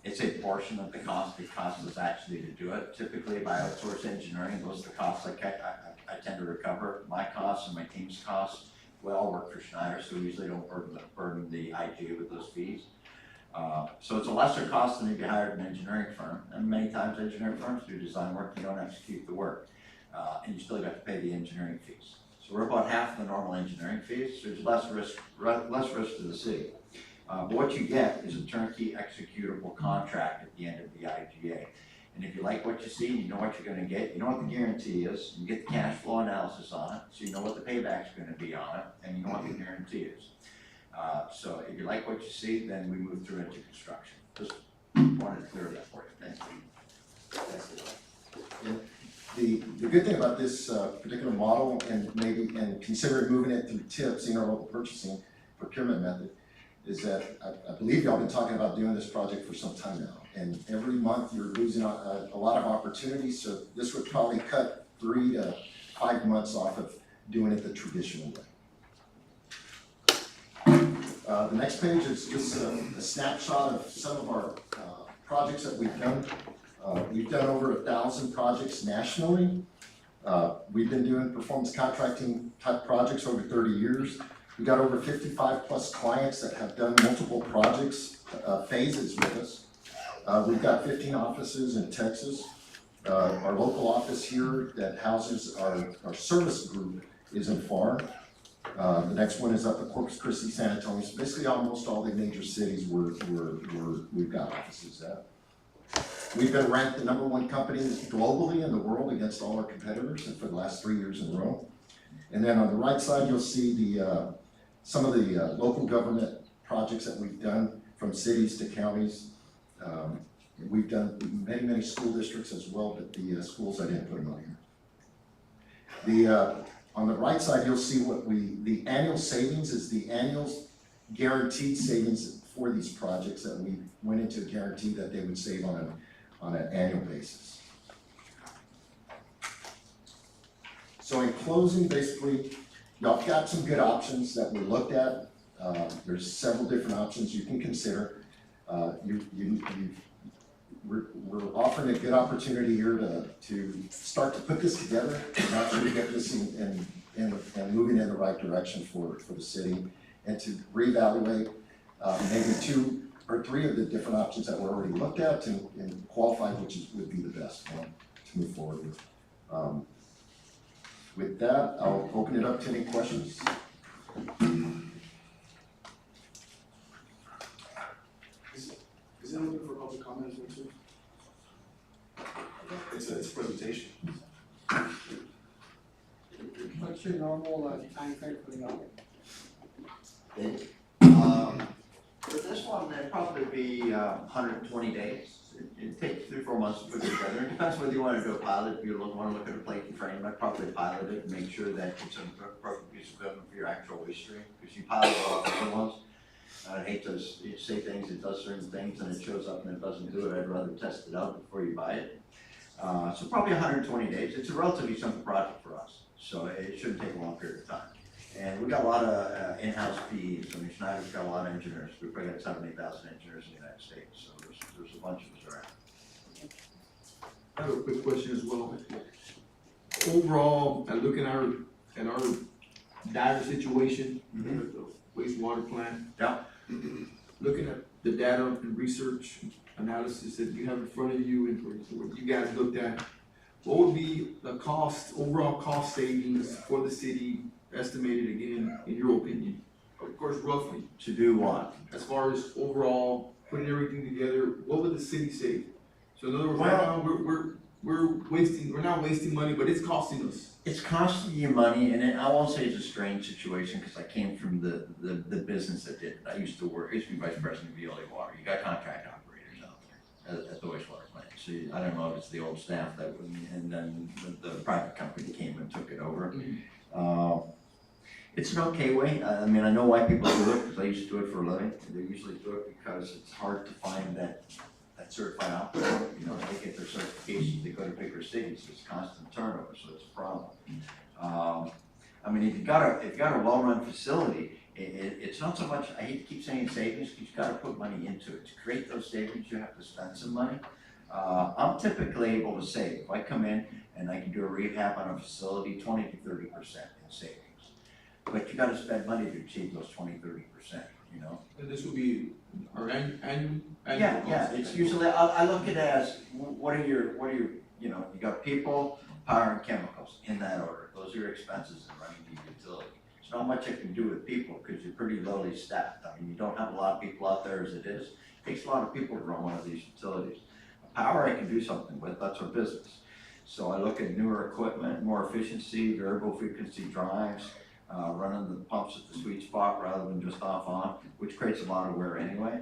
It's a portion of the cost. It costs us actually to do it. Typically, if I outsource engineering, those are the costs I tend to recover. My costs and my team's costs. We all work for Schneider, so we usually don't burden the IG with those fees. So it's a lesser cost than if you hired an engineering firm. And many times engineering firms do design work, you don't execute the work. And you still got to pay the engineering fees. So we're about half the normal engineering fees, so there's less risk to the city. But what you get is a turnkey executable contract at the end of the IGA. And if you like what you see, you know what you're gonna get, you know what the guarantee is, you get the cash flow analysis on it, so you know what the payback's gonna be on it, and you know what the guarantee is. So if you like what you see, then we move through into construction. Just wanted to clear that for you, thank you. The good thing about this particular model and considering moving it through TIPS, interlocal purchasing procurement method, is that I believe y'all been talking about doing this project for some time now. And every month you're losing a lot of opportunities, so this would probably cut 3 to 5 months off of doing it the traditional way. The next page is just a snapshot of some of our projects that we've done. We've done over 1,000 projects nationally. We've been doing performance contracting type projects over 30 years. We got over 55 plus clients that have done multiple projects, phases with us. We've got 15 offices in Texas. Our local office here that houses our service group is in FAR. The next one is up at Corpus Christi, San Antonio. So basically almost all the major cities we've got offices at. We've been ranked the #1 company globally in the world against all our competitors for the last 3 years in a row. And then on the right side, you'll see some of the local government projects that we've done from cities to counties. We've done many school districts as well, but the schools, I didn't put them on here. On the right side, you'll see the annual savings is the annual guaranteed savings for these projects that we went into a guarantee that they would save on an annual basis. So in closing, basically, y'all got some good options that we looked at. There's several different options you can consider. We're offering a good opportunity here to start to put this together and actually get this in moving in the right direction for the city, and to reevaluate maybe 2 or 3 of the different options that were already looked at and qualify which would be the best one to move forward with. With that, I'll open it up to any questions. Is it open for public comment as well too? It's a presentation. What's your normal time frame for the audit? For this one, it'd probably be 120 days. It takes 3 or 4 months to put it together. It depends whether you want to do a pilot, if you want to look at a plate and frame, I'd probably pilot it and make sure that it's an appropriate piece of equipment for your actual waste stream. Because you pilot a lot of other ones, I'd hate to say things, it does certain things and it shows up and it doesn't do it. I'd rather test it out before you buy it. So probably 120 days. It's a relatively simple project for us, so it shouldn't take a long period of time. And we've got a lot of in-house PEs. I mean, Schneider's got a lot of engineers. We've probably got 70,000 engineers in the United States, so there's a bunch of us around. I have a quick question as well. Overall, I look at our dire situation, with the wastewater plant. Yeah. Looking at the data and research analysis that you have in front of you and what you guys looked at, what would be the overall cost savings for the city estimated again, in your opinion? Of course, roughly. To do what? As far as overall putting everything together, what would the city save? So in other words, right now, we're not wasting money, but it's costing us. It's costing you money, and I won't say it's a strange situation, because I came from the business that did it. I used to be vice president of Veolia Water. You got contract operators out there at the wastewater plant. So I don't know if it's the old staff that would, and then the private company came and took it over. It's an okay way. I mean, I know why people do it, because I used to do it for a living. They usually do it because it's hard to find that certified operator. You know, they get their certifications, they go to bigger cities, there's constant turnover, so it's a problem. I mean, if you got a well-run facility, it's not so much, I hate to keep saying savings, because you've got to put money into it. To create those savings, you have to spend some money. I'm typically able to save. If I come in and I can do a rehab on a facility, 20 to 30% in savings. But you gotta spend money to achieve those 20–30%, you know? And this would be our annual Yeah, cost. it's usually, I look at it as, what are your, you know, you got people, power and chemicals in that order. Those are your expenses in running the utility. There's not much I can do with people because you're pretty lowly staffed. I mean, you don't have a lot of people out there as it is. It takes a lot of people to run one of these utilities. Power I can do something with, that's our business. So I look at newer equipment, more efficiency, variable frequency drives, running the pumps at the sweet spot rather than just off on, which creates a lot of wear anyway.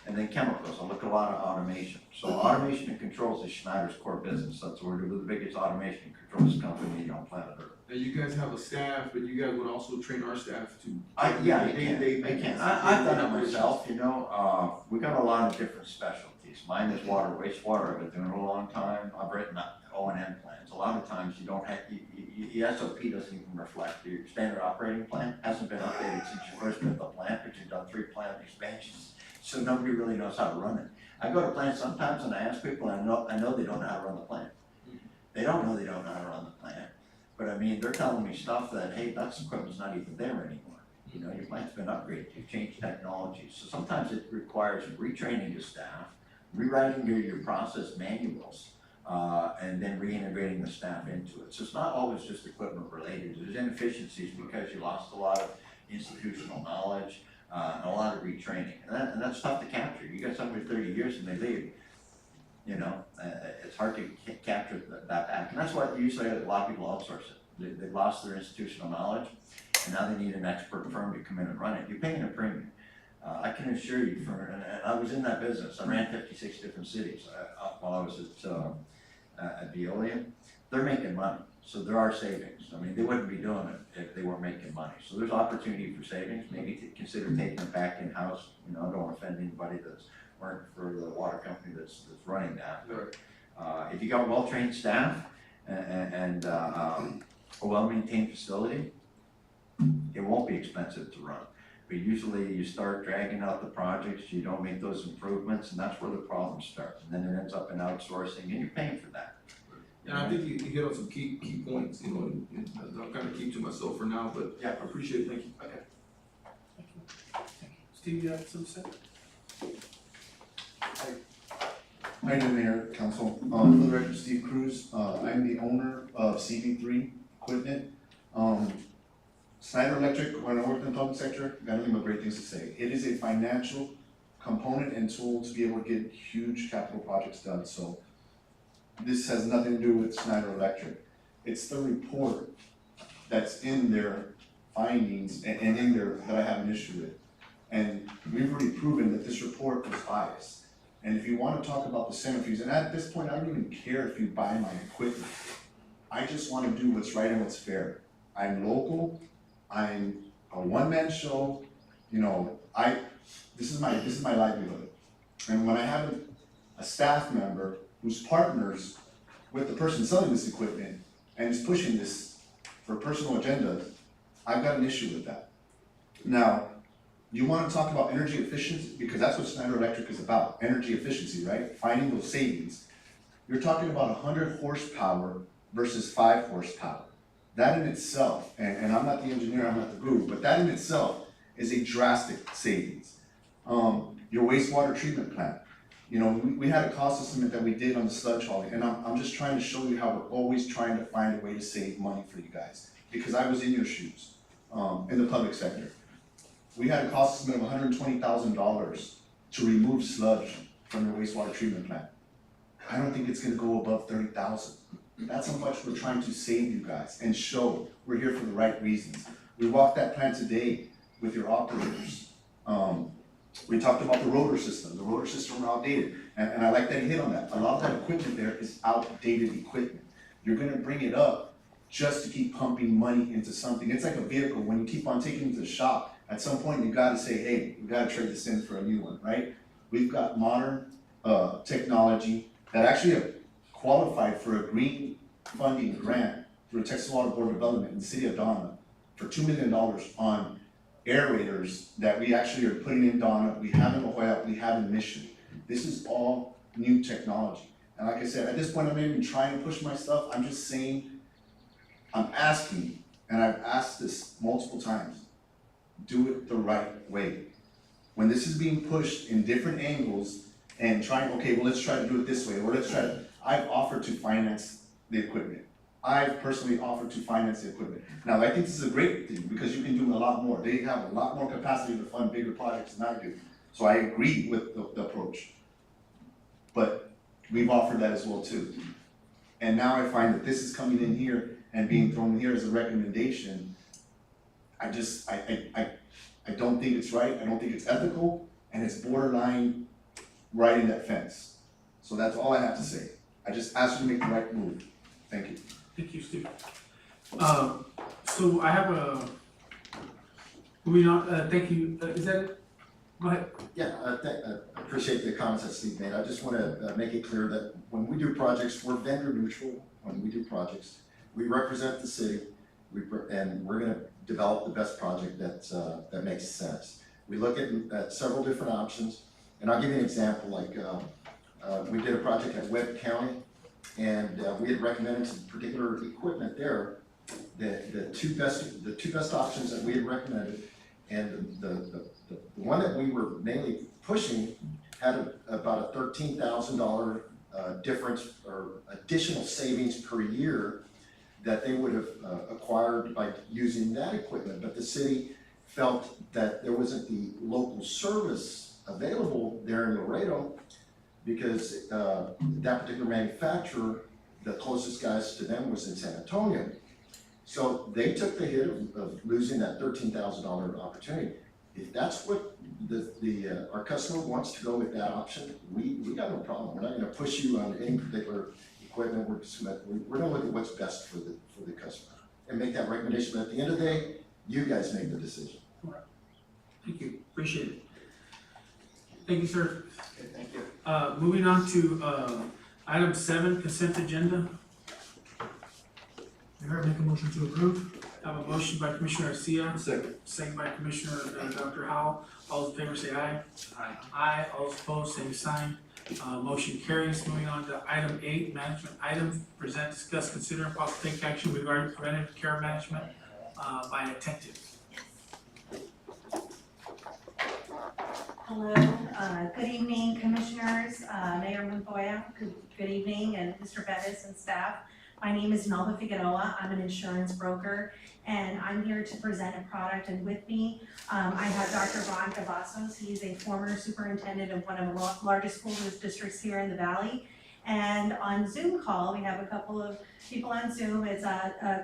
And then chemicals, I look at a lot of automation. So automation and controls is Schneider's core business. That's where we're the biggest automation and controls company on planet Earth. Now, you guys have a staff, but you guys would also train our staff to. Yeah, I can. I've done it myself, you know. We got a lot of different specialties. Mine is water, wastewater. I've been doing it a long time. I've written O&M plans. A lot of times you don't have, the SOP doesn't even reflect your standard operating plan. Hasn't been updated since you first built the plant, but you've done 3 plant expansions. So nobody really knows how to run it. I go to plants sometimes and I ask people, and I know they don't know how to run the plant. They don't know how to run the plant. But I mean, they're telling me stuff that, hey, that equipment's not even there anymore. You know, your plant's been upgraded, you've changed technology. So sometimes it requires retraining your staff, rewriting your process manuals, and then reintegrating the staff into it. So it's not always just equipment related, there's inefficiencies because you lost a lot of institutional knowledge, and a lot of retraining, and that's tough to capture. You got somebody 30 years and they leave, you know, it's hard to capture that back, and that's why usually a lot of people outsource it. They've lost their institutional knowledge, and now they need an expert firm to come in and run it. You're paying a premium. I can assure you, and I was in that business. I ran 56 different cities while I was at Veolia. They're making money, so there are savings. I mean, they wouldn't be doing it if they weren't making money. So there's opportunity for savings. Maybe to consider taking it back in-house. You know, I don't want to offend anybody that's working for the water company that's running that. If you got well-trained staff and a well-maintained facility, it won't be expensive to run. But usually you start dragging out the projects, you don't make those improvements, and that's where the problem starts. And then it ends up in outsourcing, and you're paying for that. And I think you hit on some key points, you know, and I'll kind of keep to myself for now, but Yeah. I appreciate it, thank you. Okay. Steve, you have something to say? How you doing, Mayor, Council? For the record, Steve Cruz, I'm the owner of CB3 Equipment. Snyder Electric, when I worked in the public sector, got nothing but great things to say. It is a financial component and tool to be able to get huge capital projects done, so this has nothing to do with Snyder Electric. It's the report that's in their findings and in there that I have an issue with. And we've already proven that this report was biased. And if you want to talk about the centrifuge, and at this point, I don't even care if you buy my equipment. I just want to do what's right and what's fair. I'm local, I'm a one-man show, you know, this is my livelihood. And when I have a staff member who's partners with the person selling this equipment and is pushing this for personal agenda, I've got an issue with that. Now, you want to talk about energy efficiency, because that's what Snyder Electric is about, energy efficiency, right? Finding those savings. You're talking about 100 horsepower versus 5 horsepower. That in itself, and I'm not the engineer, I'm not the guru, but that in itself is a drastic savings. Your wastewater treatment plant. You know, we had a cost estimate that we did on the sludge hauling, and I'm just trying to show you how we're always trying to find a way to save money for you guys. Because I was in your shoes, in the public sector. We had a cost estimate of $120,000 to remove sludge from your wastewater treatment plant. I don't think it's gonna go above $30,000. That's how much we're trying to save you guys and show we're here for the right reasons. We walked that plant today with your operators. We talked about the rotor system. The rotor system are outdated, and I like that you hit on that. A lot of that equipment there is outdated equipment. You're gonna bring it up just to keep pumping money into something. It's like a vehicle. When you keep on taking it to the shop, at some point you gotta say, hey, we gotta trade this in for a new one, right? We've got modern technology that actually qualified for a green funding grant through Texas Water Board of Development in the city of Donna for $2 million on aerators that we actually are putting in Donna, we have in La Jolla, we have in Mission. This is all new technology. And like I said, at this point, I'm not even trying to push my stuff, I'm just saying, I'm asking, and I've asked this multiple times, do it the right way. When this is being pushed in different angles and trying, okay, well, let's try to do it this way, or let's try to, I've offered to finance the equipment. I've personally offered to finance the equipment. Now, I think this is a great thing because you can do a lot more. They have a lot more capacity to fund bigger projects than I do. So I agree with the approach. But we've offered that as well too. And now I find that this is coming in here and being thrown in here as a recommendation. I don't think it's right, I don't think it's ethical, and it's borderline riding that fence. So that's all I have to say. I just ask you to make the right move. Thank you. Thank you, Steve. So I have a, moving on, thank you, is that it? Go ahead. Yeah, I appreciate the comments that Steve made. I just want to make it clear that when we do projects, we're vendor neutral. When we do projects, we represent the city, and we're going to develop the best project that makes sense. We look at several different options, and I'll give you an example. Like we did a project at Webb County, and we had recommended some particular equipment there. The two best options that we had recommended, and the one that we were mainly pushing had about a $13,000 difference or additional savings per year that they would have acquired by using that equipment, but the city felt that there wasn't the local service available there in Laredo because that particular manufacturer, the closest guys to them was in San Antonio. So they took the hit of losing that $13,000 opportunity. If that's what our customer wants to go with that option, we got no problem. We're not gonna push you on any particular equipment. We're gonna look at what's best for the customer and make that recommendation. But at the end of the day, you guys make the decision. Thank you, appreciate it. Thank you, sir. Okay, thank you. Moving on to, item 7, consent agenda. Mayor, make a motion to approve. I have a motion by Commissioner Garcia, Second. second by Commissioner Dr. Howell. All those in favor say aye. Aye. Aye, all those opposed, same sign. Motion carries. Moving on to item 8, management item, present, discuss, consider, and possibly take action regarding preventive care management, by attentive. Hello, good evening, commissioners, Mayor Montoya, good evening, and Mr. Bettis and staff. My name is Melba Figueroa, I'm an insurance broker, and I'm here to present a product, and with me, I have Dr. Ron Cavazos. He's a former superintendent of one of the largest school districts here in the Valley. And on Zoom call, we have a couple of people on Zoom. It's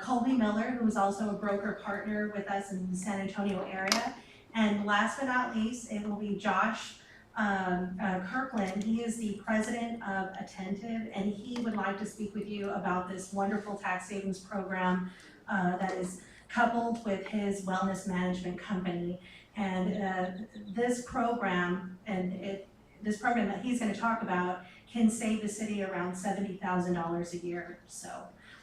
Colby Miller, who is also a broker partner with us in the San Antonio area. And last but not least, it will be Josh Kirkland. He is the president of Attentive, and he would like to speak with you about this wonderful tax savings program that is coupled with his wellness management company. And this program that he's going to talk about can save the city around $70,000 a year. So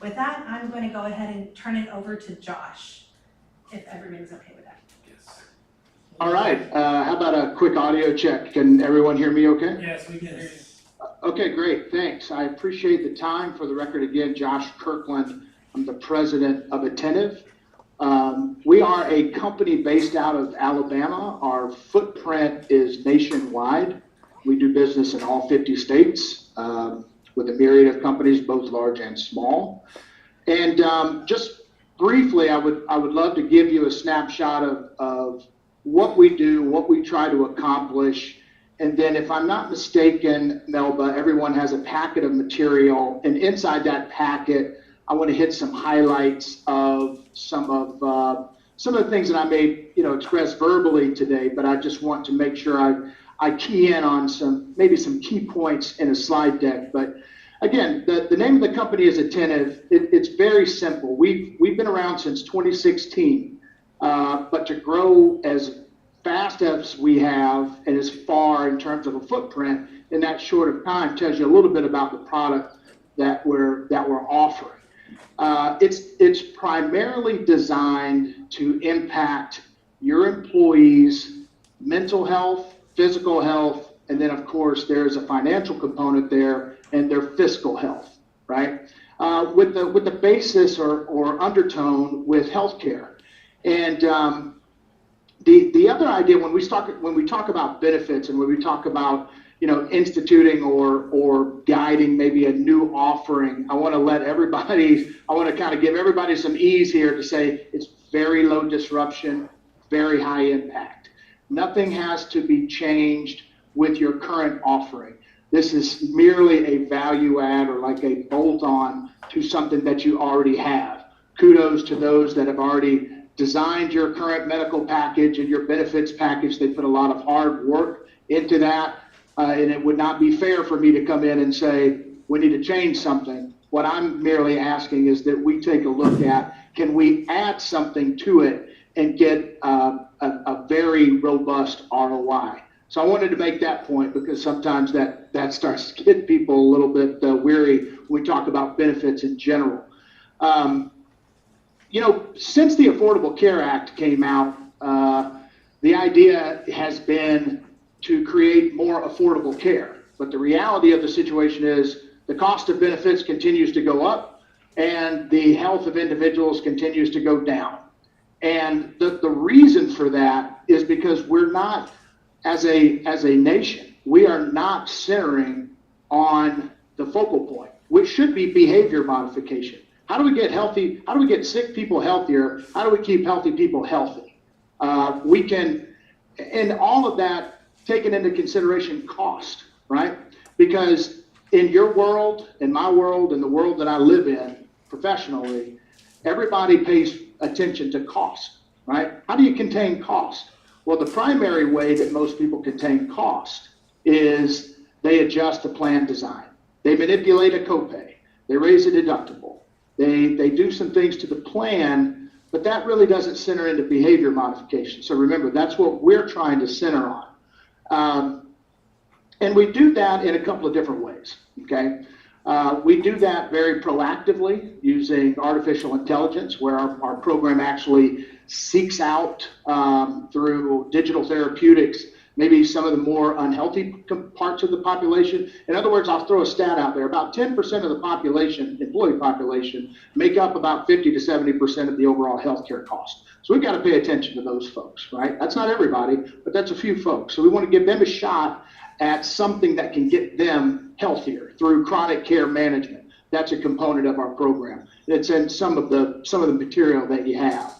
with that, I'm going to go ahead and turn it over to Josh, if everybody's okay with that. All right, how about a quick audio check? Can everyone hear me okay? Yes, we can hear you. Okay, great, thanks. I appreciate the time. For the record again, Josh Kirkland, I'm the president of Attentive. We are a company based out of Alabama. Our footprint is nationwide. We do business in all 50 states with a myriad of companies, both large and small. And just briefly, I would love to give you a snapshot of what we do, what we try to accomplish. And then if I'm not mistaken, Melba, everyone has a packet of material, and inside that packet, I want to hit some highlights of some of the things that I may, express verbally today, but I just want to make sure I key in on some key points in a slide deck. But again, the name of the company is Attentive. It's very simple. We've been around since 2016. But to grow as fast as we have and as far in terms of a footprint in that short of time tells you a little bit about the product that we're offering. It's primarily designed to impact your employees' mental health, physical health, and then of course there's a financial component there and their fiscal health, right? With the basis or undertone with healthcare. And the other idea when we talk about benefits and when we talk about instituting or guiding maybe a new offering, I want to kind of give everybody some ease here to say it's very low disruption, very high impact. Nothing has to be changed with your current offering. This is merely a value add or like a bolt on to something that you already have. Kudos to those that have already designed your current medical package and your benefits package. They put a lot of hard work into that, and it would not be fair for me to come in and say, we need to change something. What I'm merely asking is that we take a look at, can we add something to it and get a very robust ROI? So I wanted to make that point because sometimes that starts to get people a little bit weary when we talk about benefits in general. Since the Affordable Care Act came out, the idea has been to create more affordable care. But the reality of the situation is the cost of benefits continues to go up and the health of individuals continues to go down. And the reason for that is because we're not, as a nation, we are not centering on the focal point, which should be behavior modification. How do we get healthy? How do we get sick people healthier? How do we keep healthy people healthy? We can, and all of that taking into consideration cost, right? Because in your world, in my world, in the world that I live in professionally, everybody pays attention to cost, right? How do you contain cost? Well, the primary way that most people contain cost is they adjust the plan design. They manipulate a copay. They raise a deductible. They do some things to the plan, but that really doesn't center into behavior modification. So remember, that's what we're trying to center on. And we do that in a couple of different ways, okay? We do that very proactively using artificial intelligence, where our program actually seeks out through digital therapeutics maybe some of the more unhealthy parts of the population. In other words, I'll throw a stat out there. About 10% of the population, employee population, make up about 50 to 70% of the overall healthcare cost. So we've got to pay attention to those folks, right? That's not everybody, but that's a few folks. So we want to give them a shot at something that can get them healthier through chronic care management. That's a component of our program. It's in some of the material that you have.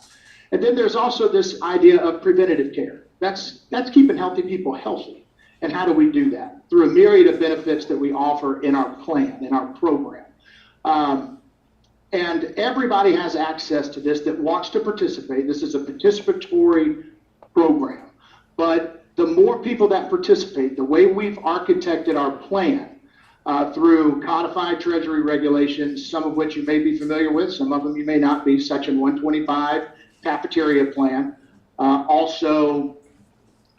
And then there's also this idea of preventative care. That's keeping healthy people healthy. And how do we do that? Through a myriad of benefits that we offer in our plan, in our program. And everybody has access to this that wants to participate. This is a participatory program. But the more people that participate, the way we've architected our plan, through codified Treasury regulations, some of which you may be familiar with, some of them you may not be, Section 125 cafeteria plan, also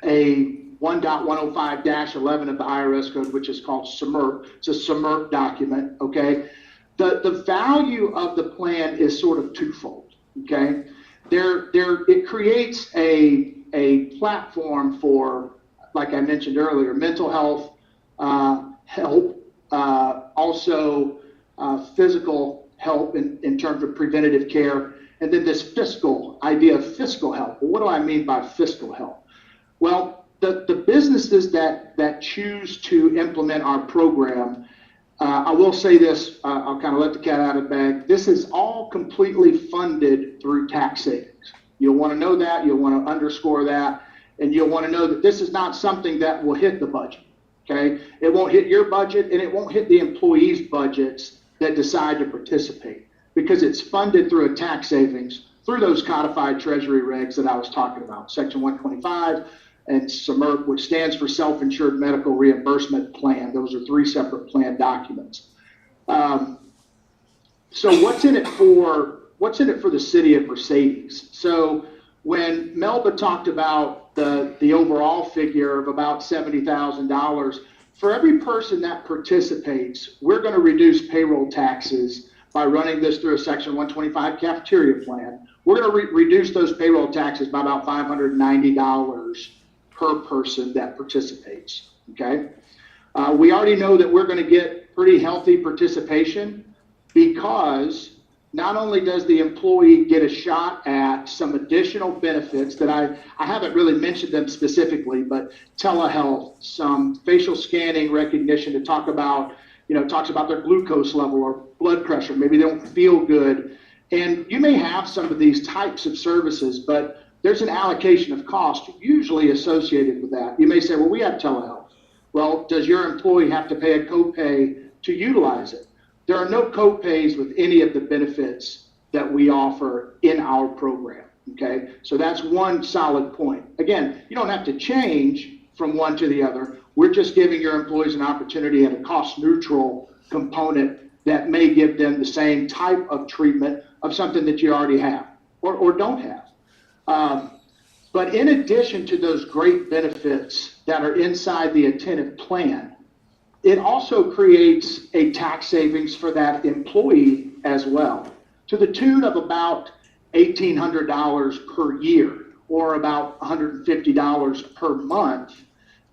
a 1.105-11 of the IRS code, which is called SMRP. It's a SMRP document, okay? The value of the plan is sort of twofold, okay? It creates a platform for, like I mentioned earlier, mental health help, also physical help in terms of preventative care, and then this idea of fiscal help. Well, what do I mean by fiscal help? Well, the businesses that choose to implement our program, I will say this, I'll kind of let the cat out of the bag. This is all completely funded through tax savings. You'll want to know that, you'll want to underscore that, and you'll want to know that this is not something that will hit the budget, okay? It won't hit your budget, and it won't hit the employees' budgets that decide to participate, because it's funded through a tax savings through those codified Treasury regs that I was talking about, Section 125 and SMRP, which stands for Self-Insured Medical Reimbursement Plan. Those are three separate plan documents. So what's in it for the city of Mercedes? So when Melba talked about the overall figure of about $70,000, for every person that participates, we're going to reduce payroll taxes by running this through a Section 125 cafeteria plan. We're going to reduce those payroll taxes by about $590 per person that participates, okay? We already know that we're going to get pretty healthy participation, because not only does the employee get a shot at some additional benefits that I haven't really mentioned them specifically, but telehealth, some facial scanning recognition to talks about their glucose level or blood pressure. Maybe they don't feel good. And you may have some of these types of services, but there's an allocation of cost usually associated with that. You may say, well, we have telehealth. Well, does your employee have to pay a copay to utilize it? There are no copays with any of the benefits that we offer in our program, okay? So that's one solid point. Again, you don't have to change from one to the other. We're just giving your employees an opportunity at a cost-neutral component that may give them the same type of treatment of something that you already have or don't have. But in addition to those great benefits that are inside the Attentive plan, it also creates a tax savings for that employee as well, to the tune of about $1,800 per year, or about $150 per month,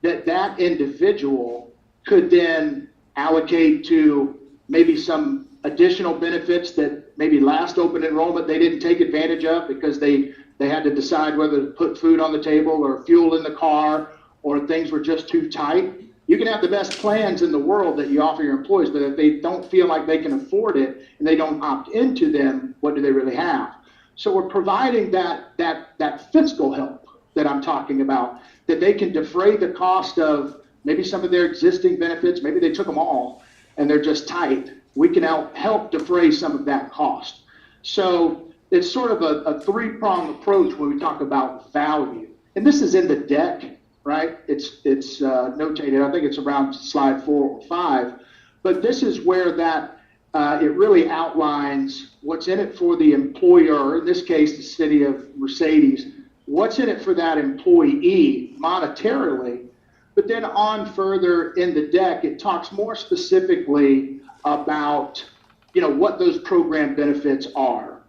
that individual could then allocate to maybe some additional benefits that maybe last open enrollment they didn't take advantage of because they had to decide whether to put food on the table or fuel in the car, or things were just too tight. You can have the best plans in the world that you offer your employees, but if they don't feel like they can afford it and they don't opt into them, what do they really have? So we're providing that fiscal help that I'm talking about, that they can defray the cost of maybe some of their existing benefits, maybe they took them all and they're just tight. We can help defray some of that cost. So it's sort of a three-pronged approach when we talk about value. And this is in the deck, right? It's notated, I think it's around slide 4 or 5. But this is where it really outlines what's in it for the employer, in this case, the city of Mercedes, what's in it for that employee monetarily. But then on further in the deck, it talks more specifically about, what those program benefits are.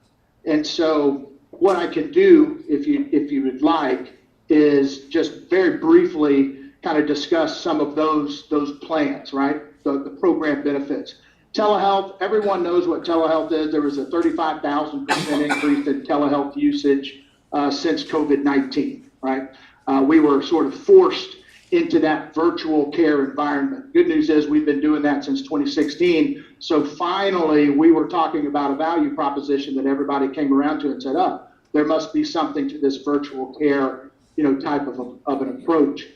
And so what I can do, if you would like, is just very briefly kind of discuss some of those plans, right? The program benefits. Telehealth, everyone knows what telehealth is. There was a 35,000% increase in telehealth usage since COVID-19, right? We were sort of forced into that virtual care environment. Good news is we've been doing that since 2016. So finally, we were talking about a value proposition that everybody came around to and said, oh, there must be something to this virtual care, type of an approach.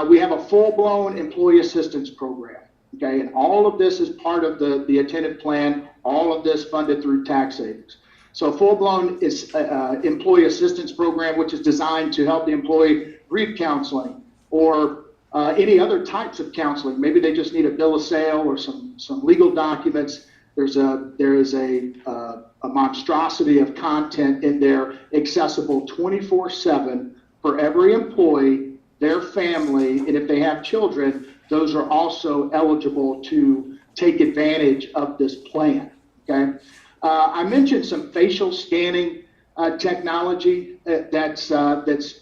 We have a full-blown employee assistance program, okay? And all of this is part of the attentive plan, all of this funded through tax savings. So full-blown is employee assistance program, which is designed to help the employee grief counseling or any other types of counseling. Maybe they just need a bill of sale or some legal documents. There is a monstrosity of content in there, accessible 24/7 for every employee, their family, and if they have children, those are also eligible to take advantage of this plan, okay? I mentioned some facial scanning technology that's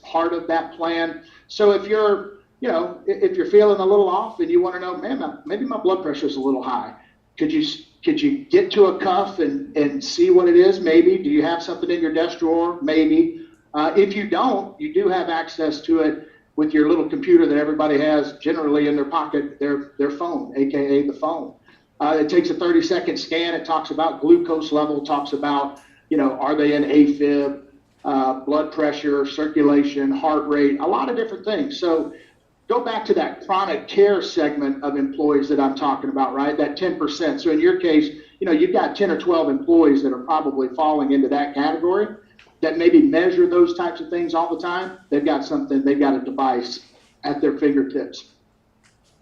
part of that plan. So if you're feeling a little off and you want to know, man, maybe my blood pressure is a little high, could you get to a cuff and see what it is? Maybe. Do you have something in your desk drawer? Maybe. If you don't, you do have access to it with your little computer that everybody has generally in their pocket, their phone, AKA the phone. It takes a 30-second scan. It talks about glucose level, talks about, are they in AFib, blood pressure, circulation, heart rate, a lot of different things. So go back to that chronic care segment of employees that I'm talking about, right? That 10%. So in your case, you've got 10 or 12 employees that are probably falling into that category that maybe measure those types of things all the time. They've got a device at their fingertips.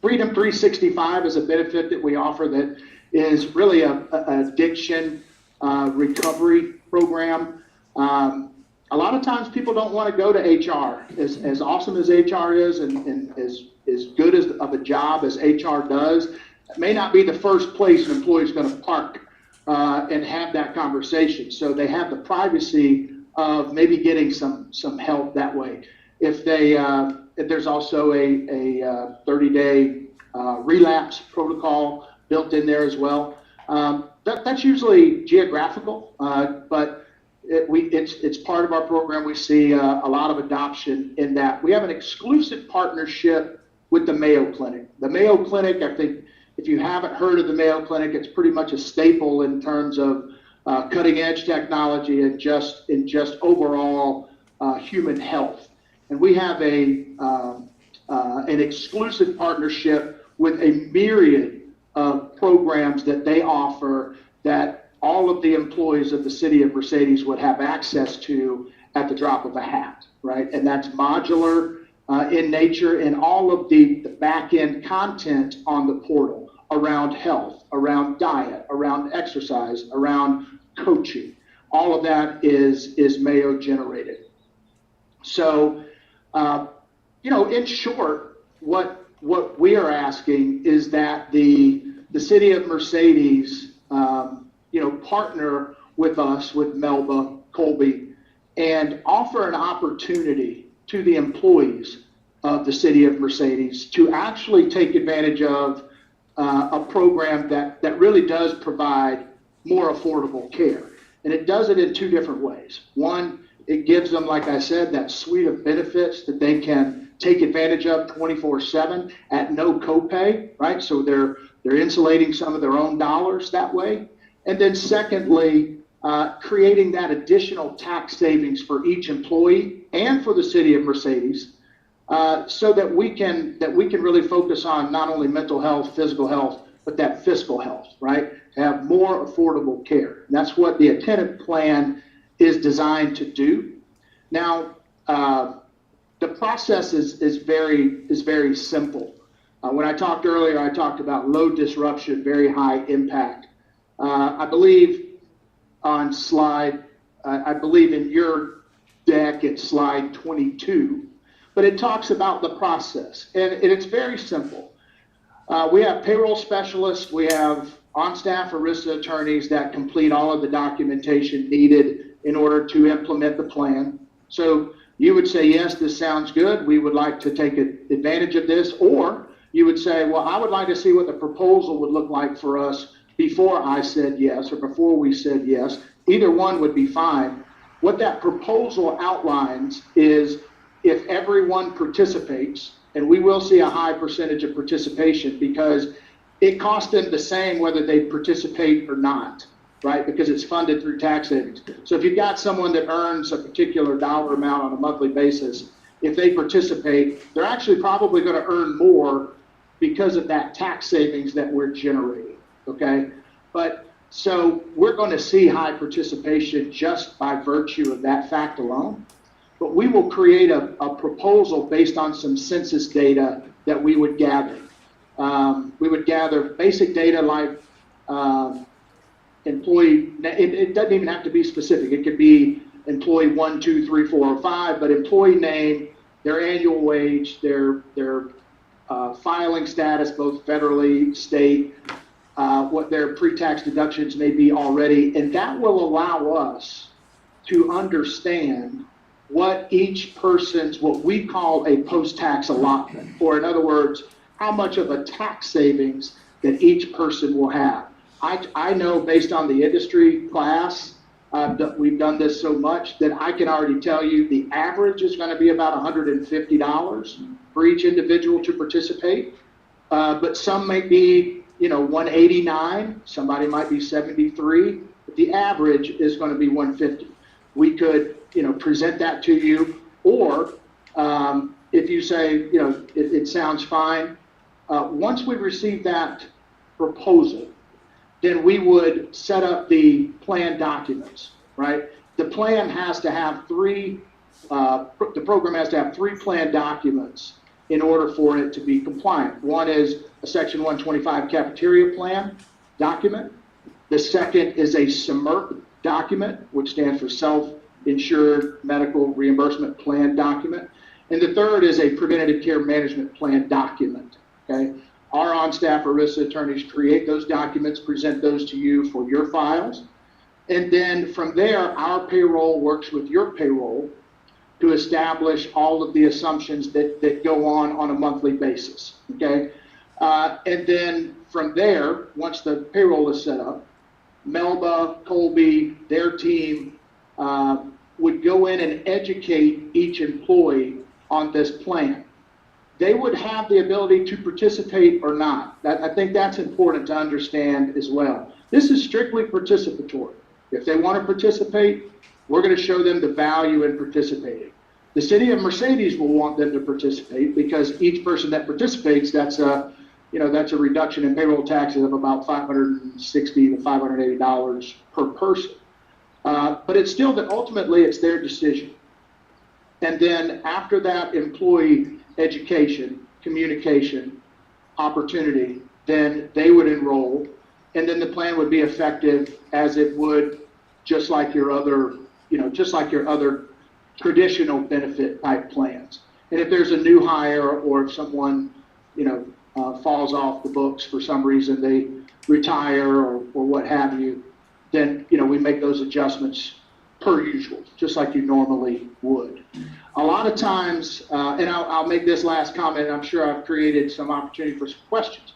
Freedom 365 is a benefit that we offer that is really an addiction recovery program. A lot of times people don't want to go to HR. As awesome as HR is and as good of a job as HR does, it may not be the first place an employee is going to park and have that conversation. So they have the privacy of maybe getting some help that way. If there's also a 30-day relapse protocol built in there as well. That's usually geographical, but it's part of our program. We see a lot of adoption in that. We have an exclusive partnership with the Mayo Clinic. The Mayo Clinic, I think, if you haven't heard of the Mayo Clinic, it's pretty much a staple in terms of cutting-edge technology and just overall human health. And we have an exclusive partnership with a myriad of programs that they offer that all of the employees of the city of Mercedes would have access to at the drop of a hat, right? And that's modular in nature, and all of the back-end content on the portal around health, around diet, around exercise, around coaching. All of that is Mayo generated. So, in short, what we are asking is that the city of Mercedes, partner with us, with Melba Colby, and offer an opportunity to the employees of the city of Mercedes to actually take advantage of a program that really does provide more affordable care. And it does it in two different ways. One, it gives them, like I said, that suite of benefits that they can take advantage of 24/7 at no copay, right? So they're insulating some of their own dollars that way. And then secondly, creating that additional tax savings for each employee and for the city of Mercedes, so that we can really focus on not only mental health, physical health, but that fiscal health, right? To have more affordable care. And that's what the Attentive Plan is designed to do. Now, the process is very simple. When I talked earlier, I talked about low disruption, very high impact. I believe on slide, I believe in your deck, it's slide 22, but it talks about the process, and it's very simple. We have payroll specialists, we have on-staff ERISA attorneys that complete all of the documentation needed in order to implement the plan. So you would say, yes, this sounds good, we would like to take advantage of this, or you would say, well, I would like to see what the proposal would look like for us before I said yes, or before we said yes. Either one would be fine. What that proposal outlines is if everyone participates, and we will see a high percentage of participation because it costs them the same whether they participate or not, right? Because it's funded through tax savings. So if you've got someone that earns a particular dollar amount on a monthly basis, if they participate, they're actually probably going to earn more because of that tax savings that we're generating, okay? But so we're going to see high participation just by virtue of that fact alone. But we will create a proposal based on some census data that we would gather. We would gather basic data like employee, it doesn't even have to be specific. It could be employee 1, 2, 3, 4, or 5, but employee name, their annual wage, their filing status, both federally, state, what their pre-tax deductions may be already. And that will allow us to understand what each person's, what we call a post-tax allotment, or in other words, how much of a tax savings that each person will have. I know based on the industry class, that we've done this so much that I can already tell you the average is going to be about $150 for each individual to participate. But some may be, $189, somebody might be $73, but the average is going to be $150. We could, present that to you, or if you say, it sounds fine, once we receive that proposal, then we would set up the plan documents, right? The plan has to have the program has to have 3 plan documents in order for it to be compliant. One is a Section 125 cafeteria plan document. The second is a SMRP document, which stands for Self-Insured Medical Reimbursement Plan document. And the third is a Preventative Care Management Plan document, okay? Our on-staff ERISA attorneys create those documents, present those to you for your files. And then from there, our payroll works with your payroll to establish all of the assumptions that go on a monthly basis, okay? And then from there, once the payroll is set up, Melba, Colby, their team would go in and educate each employee on this plan. They would have the ability to participate or not. I think that's important to understand as well. This is strictly participatory. If they want to participate, we're going to show them the value in participating. The city of Mercedes will want them to participate because each person that participates, that's a reduction in payroll taxes of about $560 to $580 per person. But it's still that ultimately it's their decision. And then after that employee education, communication, opportunity, then they would enroll, and then the plan would be effective as it would just like your other traditional benefit type plans. And if there's a new hire or if someone, falls off the books for some reason, they retire or what have you, then, we make those adjustments per usual, just like you normally would. A lot of times, and I'll make this last comment, I'm sure I've created some opportunity for some questions.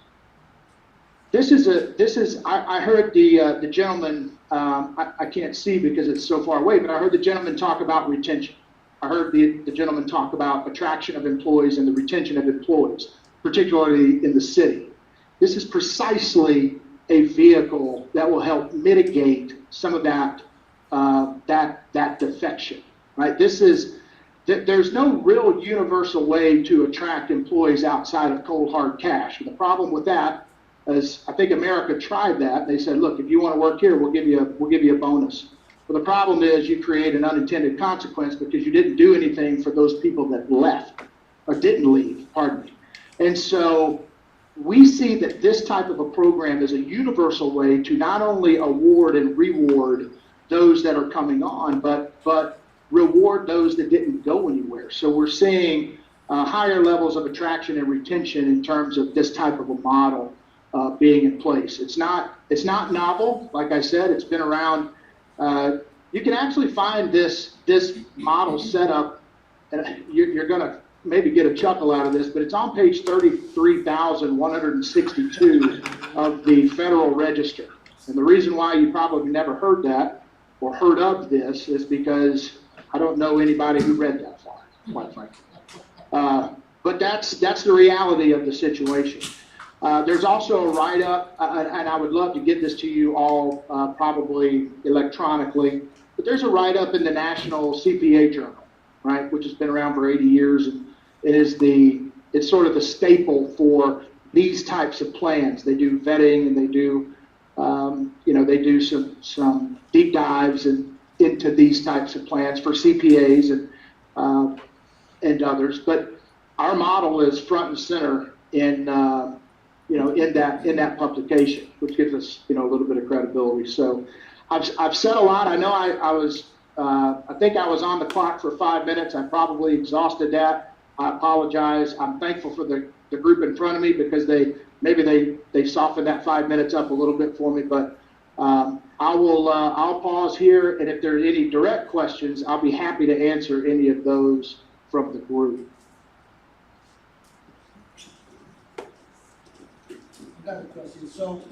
I heard the gentleman, I can't see because it's so far away, but I heard the gentleman talk about retention. I heard the gentleman talk about attraction of employees and the retention of employees, particularly in the city. This is precisely a vehicle that will help mitigate some of that defection, right? There's no real universal way to attract employees outside of cold hard cash. And the problem with that is, I think America tried that. They said, look, if you want to work here, we'll give you a bonus. But the problem is you create an unintended consequence because you didn't do anything for those people that left or didn't leave, pardon me. And so we see that this type of a program is a universal way to not only award and reward those that are coming on, but reward those that didn't go anywhere. So we're seeing higher levels of attraction and retention in terms of this type of a model being in place. It's not novel. Like I said, it's been around. You can actually find this model set up, and you're going to maybe get a chuckle out of this, but it's on page 33,162 of the Federal Register. And the reason why you probably never heard that or heard of this is because I don't know anybody who read that far, quite frankly. But that's the reality of the situation. There's also a write-up, and I would love to get this to you all probably electronically, but there's a write-up in the National CPA Journal, right, which has been around for 80 years, and it's sort of the staple for these types of plans. They do vetting and they do, they do some deep dives into these types of plans for CPAs and others. But our model is front and center in that publication, which gives us a little bit of credibility. So I've said a lot. I know I think I was on the clock for 5 minutes. I probably exhausted that. I apologize. I'm thankful for the group in front of me because they softened that 5 minutes up a little bit for me. But I'll pause here, and if there are any direct questions, I'll be happy to answer any of those from the group. I've got a question. So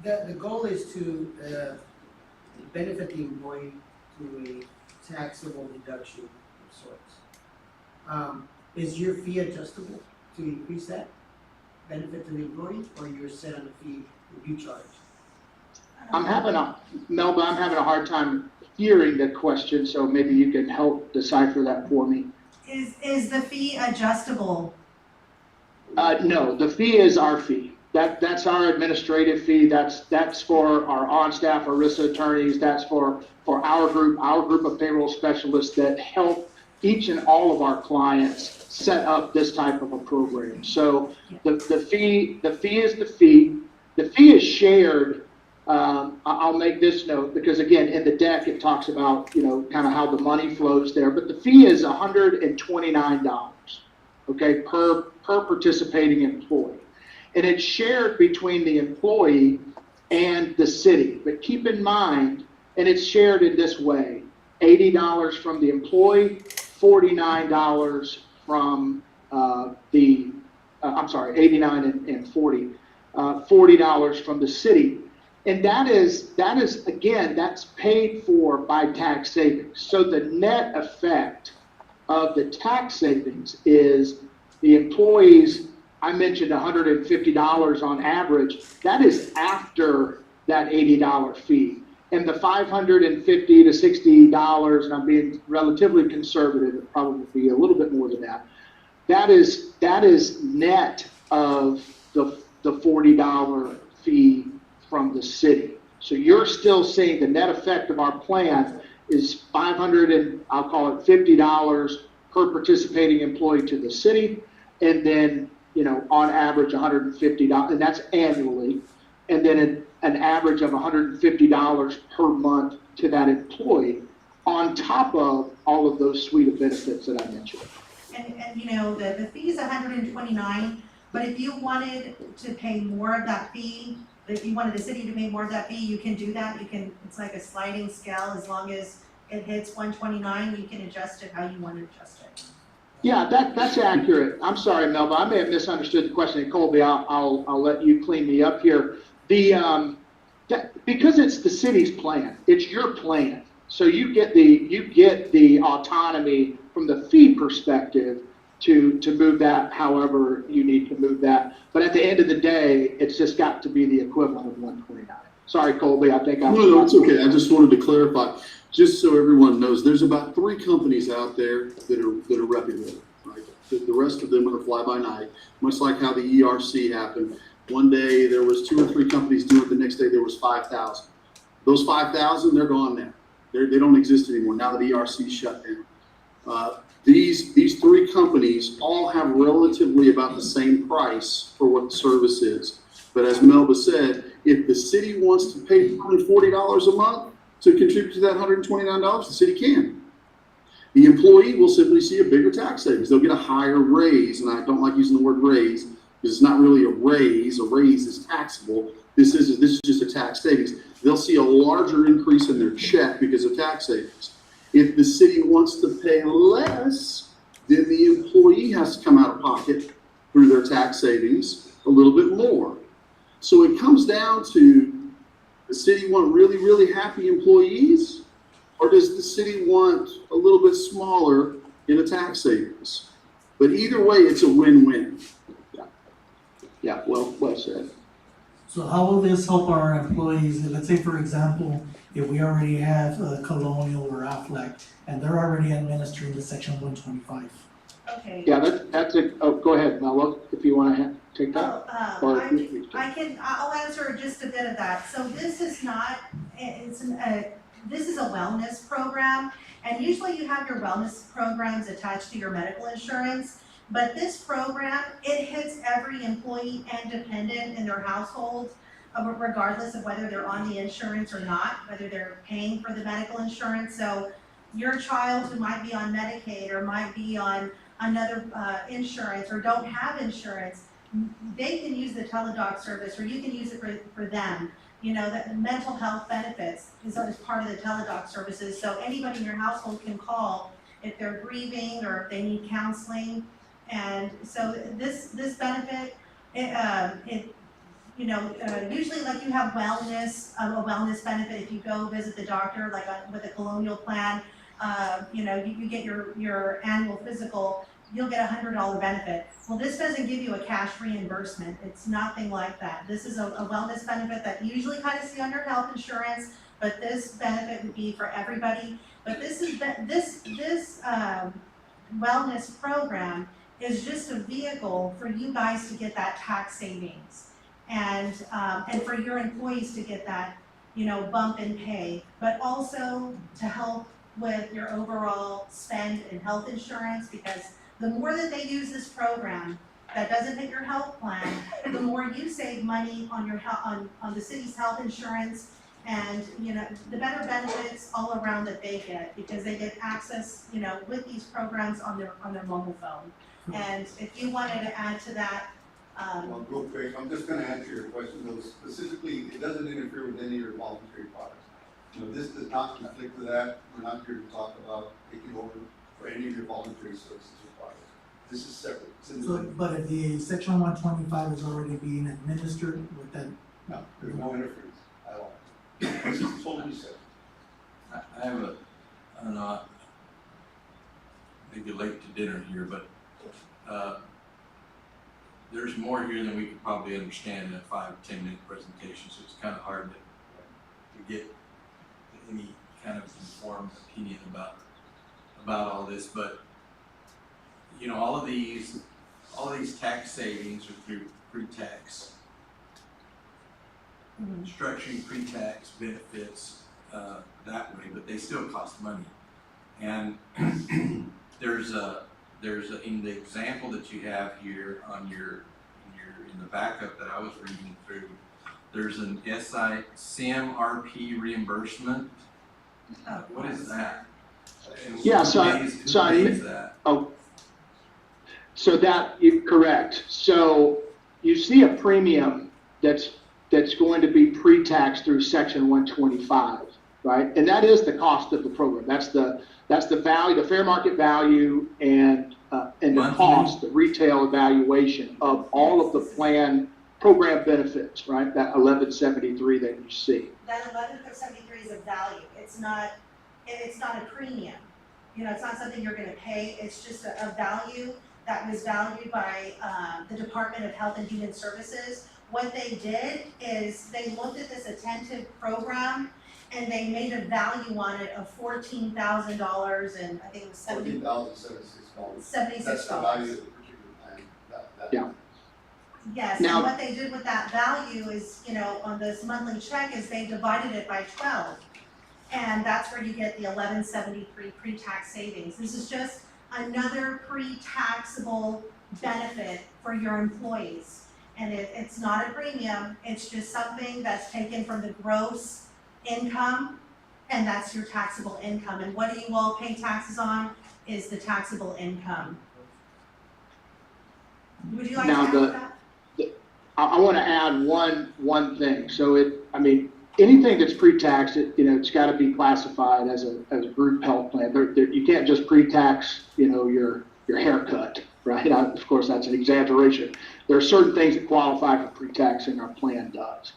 the goal is to benefit the employee through a taxable deduction of sorts. Is your fee adjustable to increase that benefit to the employee, or you're set on the fee that you charge? Melba, I'm having a hard time hearing the question, so maybe you can help decipher that for me. Is the fee adjustable? No, the fee is our fee. That's our administrative fee. That's for our on-staff ERISA attorneys. That's for our group of payroll specialists that help each and all of our clients set up this type of a program. So the fee is the fee. The fee is shared. I'll make this note because again, in the deck, it talks about, kind of how the money flows there, but the fee is $129, okay, per participating employee. And it's shared between the employee and the city. But keep in mind, and it's shared in this way, $80 from the employee, $49 from $89 and $40, $40 from the city. And that is again, that's paid for by tax savings. So the net effect of the tax savings is the employees, I mentioned $150 on average, that is after that $80 fee. And the $550 to $60, and I'm being relatively conservative, it probably be a little bit more than that. That is net of the $40 fee from the city. So you're still seeing the net effect of our plan is $50 per participating employee to the city, and then on average $150, and that's annually, and then an average of $150 per month to that employee on top of all of those suite of benefits that I mentioned. And the fee is $129, but if you wanted to pay more of that fee, if you wanted the city to pay more of that fee, you can do that. It's like a sliding scale. As long as it hits $129, you can adjust it how you want to adjust it. Yeah, that's accurate. I'm sorry, Melba, I may have misunderstood the question. And Colby, I'll let you clean me up here. Because it's the city's plan, it's your plan. So you get the autonomy from the fee perspective to move that however you need to move that. But at the end of the day, it's just got to be the equivalent of 129. Sorry, Colby, I think I was. No, it's okay. I just wanted to clarify, just so everyone knows, there's about 3 companies out there that are reputable, right? The rest of them are fly by night, much like how the ERC happened. One day there was 2 or 3 companies doing it, the next day there was 5,000. Those 5,000, they're gone now. They don't exist anymore now that ERC shut down. These 3 companies all have relatively about the same price for what the service is. But as Melba said, if the city wants to pay $140 a month to contribute to that $129, the city can. The employee will simply see a bigger tax savings. They'll get a higher raise, and I don't like using the word raise because it's not really a raise. A raise is taxable. This is just a tax savings. They'll see a larger increase in their check because of tax savings. If the city wants to pay less, then the employee has to come out of pocket through their tax savings a little bit more. So it comes down to, the city want really, really happy employees, or does the city want a little bit smaller in a tax savings? But either way, it's a win-win. Yeah, well said. So how will this help our employees? Let's say, for example, if we already have Colonial or Aflac, and they're already administering the Section 125. Okay. Yeah, that's it. Oh, go ahead, Melba, if you want to take that. Or- I'll answer just a bit of that. So this is not, this is a wellness program, and usually you have your wellness programs attached to your medical insurance. But this program, it hits every employee and dependent in their household, regardless of whether they're on the insurance or not, whether they're paying for the medical insurance. So your child who might be on Medicaid or might be on another insurance or don't have insurance, they can use the Teladoc service, or you can use it for them. You know, that the mental health benefits is part of the Teladoc services. So anybody in your household can call if they're grieving or if they need counseling. And so this benefit, usually like you have wellness, a wellness benefit if you go visit the doctor, like with a Colonial plan, you get your annual physical, you'll get a $100 benefit. Well, this doesn't give you a cash reimbursement. It's nothing like that. This is a wellness benefit that you usually kind of see under health insurance, but this benefit would be for everybody. But this wellness program is just a vehicle for you guys to get that tax savings and for your employees to get that, bump in pay, but also to help with your overall spend in health insurance, because the more that they use this program that doesn't hit your health plan, the more you save money on your on the city's health insurance, and the better benefits all around that they get, because they get access, with these programs on their mobile phone. And if you wanted to add to that, Well, real quick, I'm just gonna answer your question, though, specifically, it doesn't interfere with any of your voluntary products. This does not conflict with that. We're not here to talk about taking over for any of your voluntary services or products. This is separate. It's So, independent. but if the Section 125 is already being administered with that, No, there's no interference at all. This is totally separate. I have I don't know, maybe late to dinner here, but, there's more here than we could probably understand in a 5-10 minute presentation, so it's kind of hard to get any kind of informed opinion about all this, but, all of these tax savings are through pre-tax, structuring pre-tax benefits, that way, but they still cost money. And there's in the example that you have here on in the backup that I was reading through, there's an SIMRP reimbursement. What is that? And Yeah, who so pays that? So that, you're correct. So you see a premium that's going to be pre-tax through Section 125, right? And that is the cost of the program. That's the value, the fair market value, and the cost, the retail evaluation of all of the plan program benefits, right? That 1173 that you see. that 1173 is a value. It's not a premium. it's not something you're gonna pay, it's just a value that was valued by, the Department of Health and Human Services. What they did is they looked at this attentive program and they made a value on it of $14,000 and I think it was $14,076. $76. That's the value of the particular plan. Yeah. Yes, Now- and what they did with that value is, on this monthly check is they divided it by 12. And that's where you get the 1173 pre-tax savings. This is just another pre-taxable benefit for your employees. And it's not a premium, it's just something that's taken from the gross income, and that's your taxable income. And what do you all pay taxes on is the taxable income. Would you like to Now, add that? I want to add one thing. So anything that's pre-tax, it's got to be classified as a group health plan. You can't just pre-tax, your haircut, right? Of course, that's an exaggeration. There are certain things that qualify for pre-tax, and our plan does.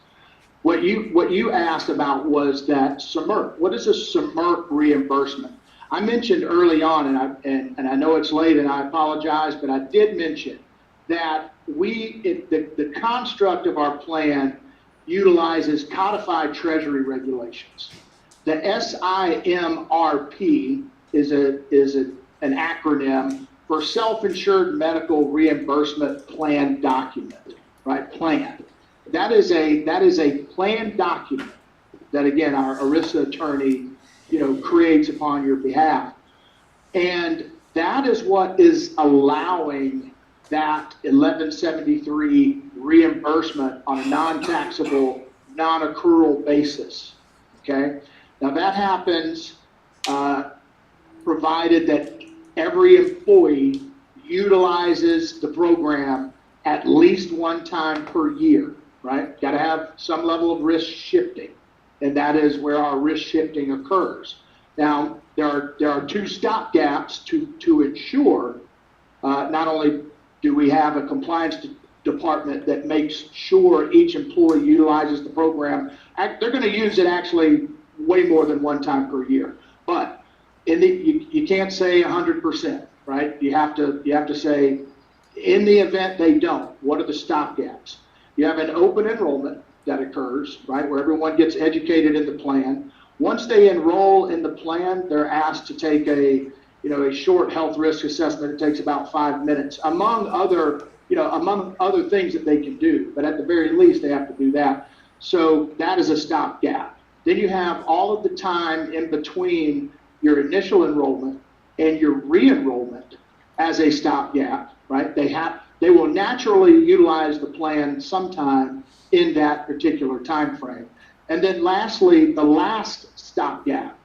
What you asked about was that SMRP. What is a SMRP reimbursement? I mentioned early on, and I know it's late, and I apologize, but I did mention that the construct of our plan utilizes codified Treasury regulations. The SIMRP is an acronym for Self-Insured Medical Reimbursement Plan Document, right? Plan. That is a plan document that, again, our ERISA attorney, creates upon your behalf. And that is what is allowing that 1173 reimbursement on a non-taxable, non-accrual basis, okay? Now that happens provided that every employee utilizes the program at least one time per year, right? Got to have some level of risk shifting, and that is where our risk shifting occurs. Now, there are two stopgaps to ensure not only do we have a compliance department that makes sure each employee utilizes the program. They're going to use it actually way more than one time per year, but you can't say 100%, right? You have to say, in the event they don't, what are the stopgaps? You have an open enrollment that occurs, right, where everyone gets educated in the plan. Once they enroll in the plan, they're asked to take a short health risk assessment. It takes about 5 minutes, among other things that they can do. But at the very least, they have to do that. So that is a stopgap. Then you have all of the time in between your initial enrollment and your re-enrollment as a stopgap, right? They will naturally utilize the plan sometime in that particular time frame. And then lastly, the last stopgap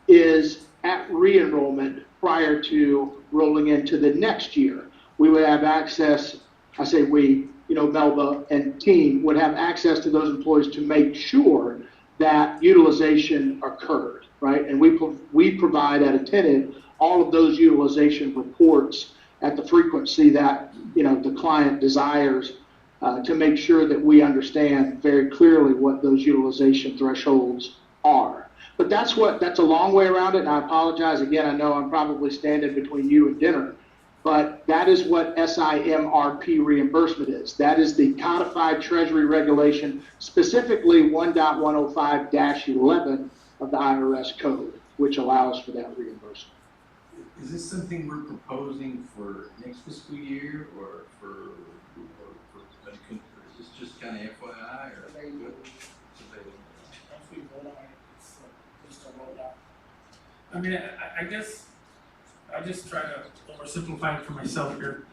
is at re-enrollment prior to rolling into the next year. We would have access, I say we, Melba and team would have access to those employees to make sure that utilization occurred, right? And we provide at Attentive all of those utilization reports at the frequency that, the client desires to make sure that we understand very clearly what those utilization thresholds are. But that's a long way around it, and I apologize again. I know I'm probably standing between you and dinner, but that is what SIMRP reimbursement is. That is the codified Treasury regulation, specifically 1.105-11 of the IRS code, which allows for that reimbursement. Is this something we're proposing for next fiscal year or is this just kind of FYI or? I mean, I guess I just try to oversimplify it for myself here.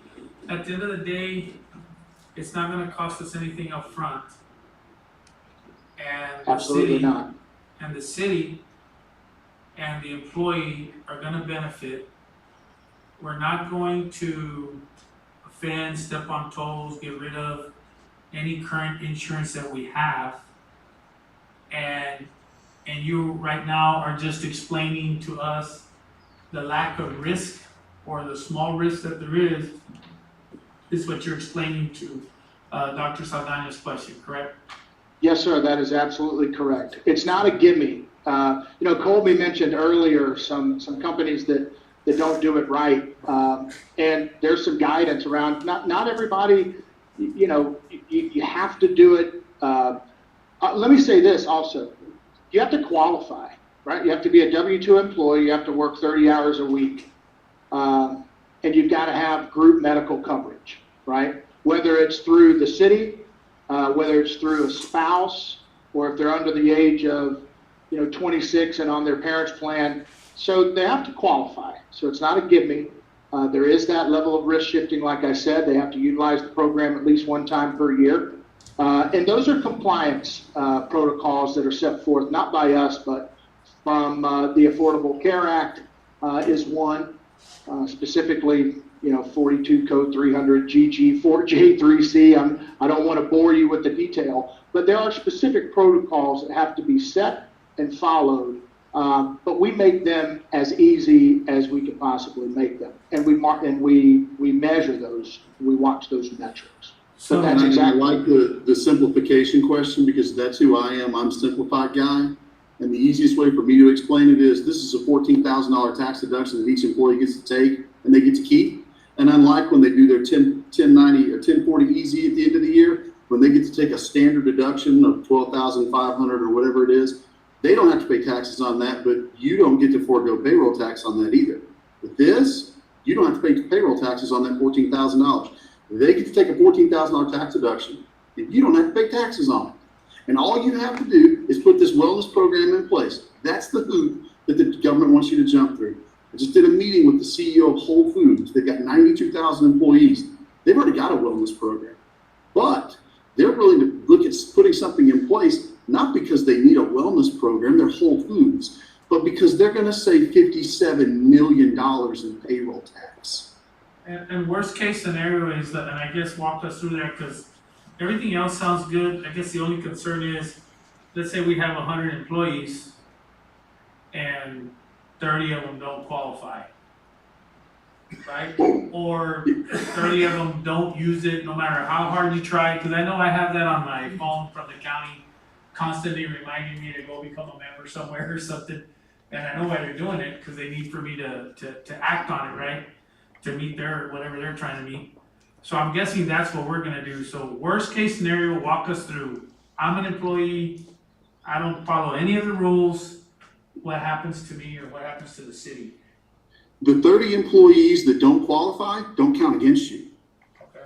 At the end of the day, it's not gonna cost us anything up front. And the Absolutely city, not. and the city and the employee are gonna benefit. We're not going to offend, step on toes, get rid of any current insurance that we have. And you right now are just explaining to us the lack of risk or the small risk that there is what you're explaining to Dr. Saldana's question, correct? Yes, sir, that is absolutely correct. It's not a gimme. Colby mentioned earlier some companies that that don't do it right. And there's some guidance around, not everybody, you have to do it. Let me say this also, you have to qualify, right? You have to be a W-2 employee, you have to work 30 hours a week. And you've got to have group medical coverage, right? Whether it's through the city, whether it's through a spouse, or if they're under the age of, 26 and on their parents' plan. So they have to qualify. So it's not a gimme. There is that level of risk shifting, like I said. They have to utilize the program at least one time per year. And those are compliance protocols that are set forth, not by us, but from the Affordable Care Act is one, specifically, 42 Code 300 GG4J3C. I don't want to bore you with the detail, but there are specific protocols that have to be set and followed. But we make them as easy as we can possibly make them, and we measure those. We watch those metrics. So that's exactly. I like the simplification question, because that's who I am. I'm a simplified guy. And the easiest way for me to explain it is, this is a $14,000 tax deduction that each employee gets to take and they get to keep. And unlike when they do their 1090 or 1040 easy at the end of the year, when they get to take a standard deduction of $12,500 or whatever it is, they don't have to pay taxes on that, but you don't get to forego payroll tax on that either. With this, you don't have to pay payroll taxes on that $14,000. They get to take a $14,000 tax deduction, and you don't have to pay taxes on it. And all you have to do is put this wellness program in place. That's the hoop that the government wants you to jump through. I just did a meeting with the CEO of Whole Foods. They've got 92,000 employees. They've already got a wellness program, but they're willing to look at putting something in place, not because they need a wellness program, they're Whole Foods, but because they're gonna save $57 million in payroll tax. And worst case scenario is that, and I guess walk us through there, because everything else sounds good. I guess the only concern is, let's say we have 100 employees and 30 of them don't qualify, right? Or 30 of them don't use it no matter how hard you try, because I know I have that on my phone from the county constantly reminding me to go become a member somewhere or something. And I know why they're doing it, because they need for me to act on it, right? To meet their, whatever they're trying to meet. So I'm guessing that's what we're gonna do. So worst case scenario, walk us through. I'm an employee, I don't follow any of the rules. What happens to me or what happens to the city? The 30 employees that don't qualify don't count against you. Okay.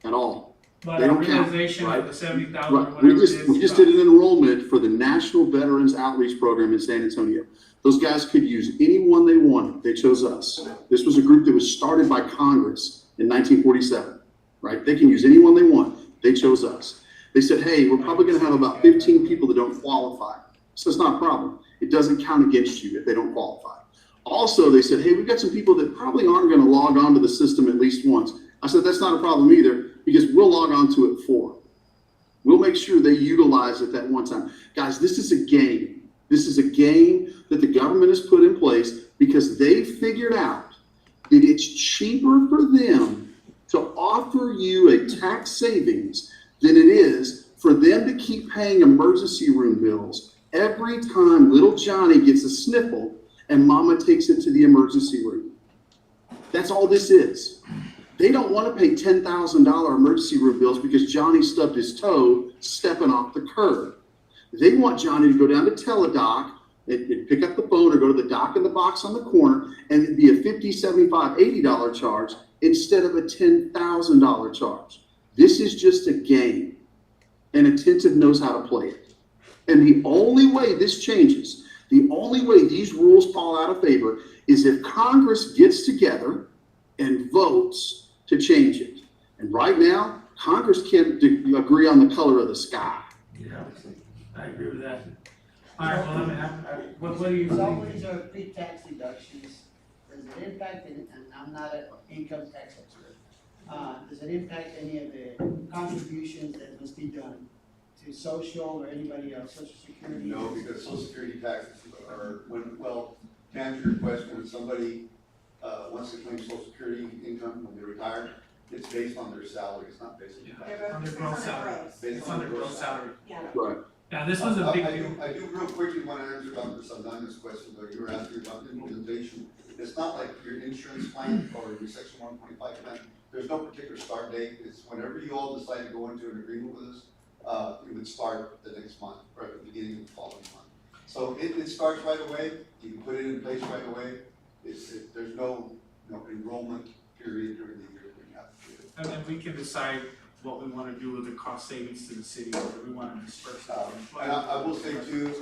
At all. But They a don't count, realization right? of the 70,000 or Right. whatever We it is. just did an enrollment for the National Veterans Outreach Program in San Antonio. Those guys could use anyone they wanted. They chose us. This was a group that was started by Congress in 1947, right? They can use anyone they want. They chose us. They said, hey, we're probably gonna have about 15 people that don't qualify. So it's not a problem. It doesn't count against you if they don't qualify. Also, they said, hey, we've got some people that probably aren't gonna log on to the system at least once. I said, that's not a problem either, because we'll log on to it for them. We'll make sure they utilize it that one time. Guys, this is a game. This is a game that the government has put in place because they figured out that it's cheaper for them to offer you a tax savings than it is for them to keep paying emergency room bills every time little Johnny gets a sniffle and mama takes it to the emergency room. That's all this is. They don't want to pay $10,000 emergency room bills because Johnny stubbed his toe stepping off the curb. They want Johnny to go down to Teledoc and pick up the phone or go to the doc in the box on the corner and it'd be a $50, $75, $80 charge instead of a $10,000 charge. This is just a game, and Attentive knows how to play it. And the only way this changes, the only way these rules fall out of favor is if Congress gets together and votes to change it. And right now, Congress can't agree on the color of the sky. Yeah, I agree with that. All right, well, what do you It's think? always our pre-tax deductions. Does it impact, and I'm not an income tax expert, does it impact any of the contributions that must be done to social or anybody else, social security? No, because social security taxes are, to answer your question, when somebody, wants to claim social security income when they retire, it's based on their salary, it's not based on. On their gross salary. Based It's on on their gross salary. Right. Yeah, this was a big I deal. do real quickly want to answer Dr. Saldana's question, but you were asking about implementation. It's not like your insurance plan or your section 125 plan. There's no particular start date. It's whenever you all decide to go into an agreement with us, it would start the next month, or at the beginning of the following month. So it starts right away. You can put it in place right away. There's no enrollment period during the year when you have to do it. And then we can decide what we wanna do with the cost savings to the city, whether we wanna disperse that. And I will say too,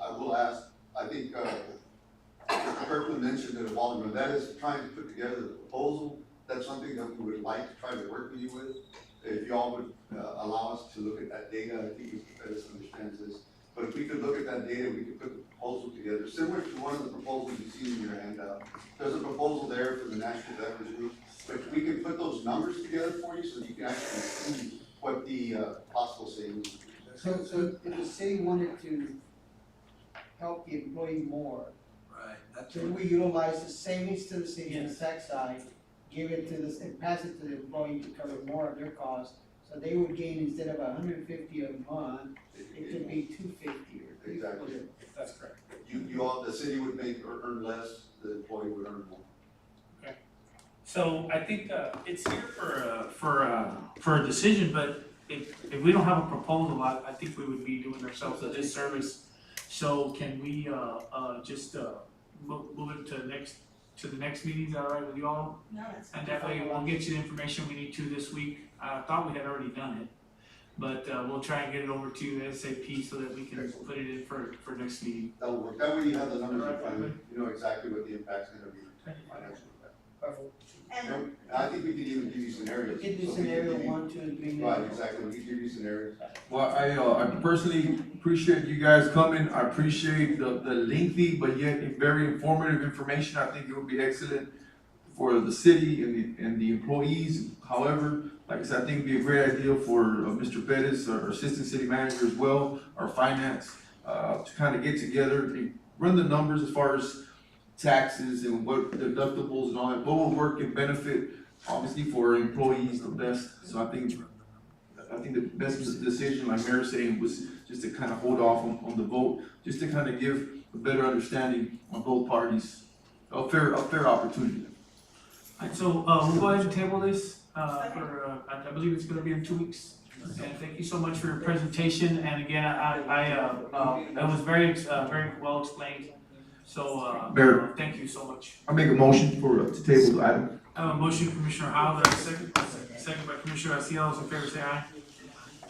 I will ask, I think, Mr. Kirkland mentioned it a while ago, that is trying to put together the proposal. That's something that we would like to try to work with you with. If y'all would allow us to look at that data, I think Mr. Pettis understands this. But if we could look at that data, we could put the proposal together, similar to one of the proposals you see in your handout. There's a proposal there for the National Veterans Group, but we can put those numbers together for you so you can actually see what the possible savings would be. So if the city wanted to help the employee more, Right, that's should we utilize the savings to the city on the tax side, give it to this, and pass it to the employee to cover more of their costs? So they would gain, instead of $150 a month, it could be $250 or $350. Exactly. That's correct. You all, the city would make or earn less, the employee would earn more. So I think, it's here for a decision, but if we don't have a proposal, I think we would be doing ourselves a disservice. So can we, just, move it to the next meeting, is that all right with you all? No, that's. And that way we'll get you the information we need to this week. I thought we had already done it, but, we'll try and get it over to you ASAP so that we can put it in for next meeting. That will work. That way you have the numbers in front of you. You know exactly what the impact's gonna be. Financial impact. And I think we could even give you scenarios. We could do So we scenario give you- 1, 2, and 3. Right, exactly. We could give you scenarios. Well, I personally appreciate you guys coming. I appreciate the lengthy but yet very informative information. I think it would be excellent for the city and the employees. However, like I said, I think it'd be a great idea for Mr. Pettis, our assistant city manager as well, our finance, to kind of get together and run the numbers as far as taxes and what deductibles and all that, what will work and benefit, obviously, for our employees the best. So I think the best decision, like Mayor's saying, was just to kind of hold off on the vote, just to kind of give a better understanding on both parties, a fair opportunity. Alright, so, we'll go ahead and table this, I believe it's gonna be in 2 weeks. And thank you so much for your presentation, and again, it was very well explained, so, Mayor. thank you so much. I make a motion to table the item. I have a motion, Commissioner Howell, do I have a second by Commissioner Garcia, all those in favor say aye.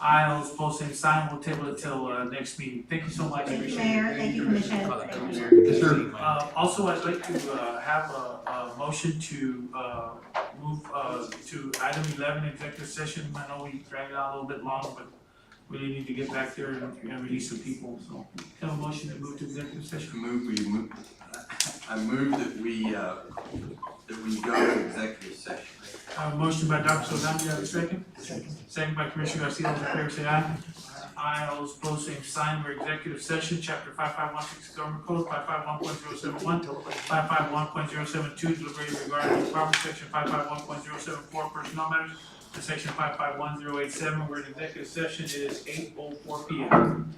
Aye, all those opposed, same sign, we'll table it till, next meeting, thank you so much. Thank you, Appreciate it. Mayor. Thank you, Commission. Thank you. Yes, sir. Also, I'd like to, have a motion to, move, to item 11, executive session. I know we dragged it out a little bit long, but we really need to get back there and release some people, so. Have a motion to move to executive session. I move that we go to executive session. Motion by Dr. Saldana, do you have a second? Second by Commissioner Garcia, all those in favor say aye. Aye, all those opposed, same sign, we're executive session, chapter 5516 Government Code, 551.071, 551.072, deliberated regarding the property, section 551.074, personnel matters, and section 551087, we're in executive session, it is 8:04 p.m.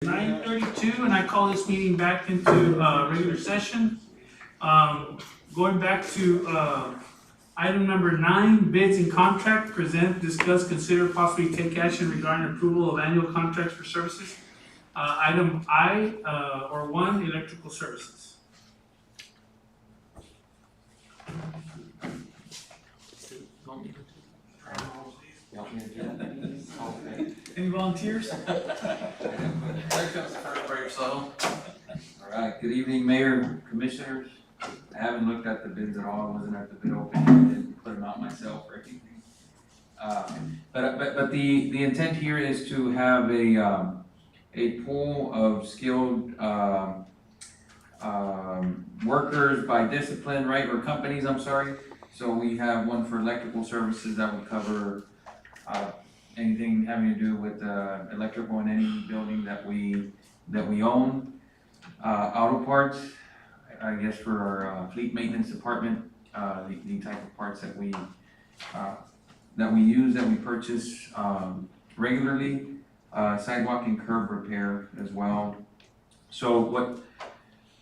9:32, and I call this meeting back into regular session. Going back to item number 9, bids and contract, present, discuss, consider, possibly take action regarding approval of annual contracts for services. Item I, or 1, electrical services. Any volunteers? There comes the first break, so. All right, good evening, Mayor, Commissioners. I haven't looked at the bids at all, I wasn't at the bid opening, I didn't put them out myself or anything. But the intent here is to have a pool of skilled, workers by discipline, right, or companies, I'm sorry. So we have one for electrical services that would cover, anything having to do with electrical in any building that we own. Auto parts, I guess for our fleet maintenance department, the type of parts that we use, that we purchase regularly. Sidewalk and curb repair as well. So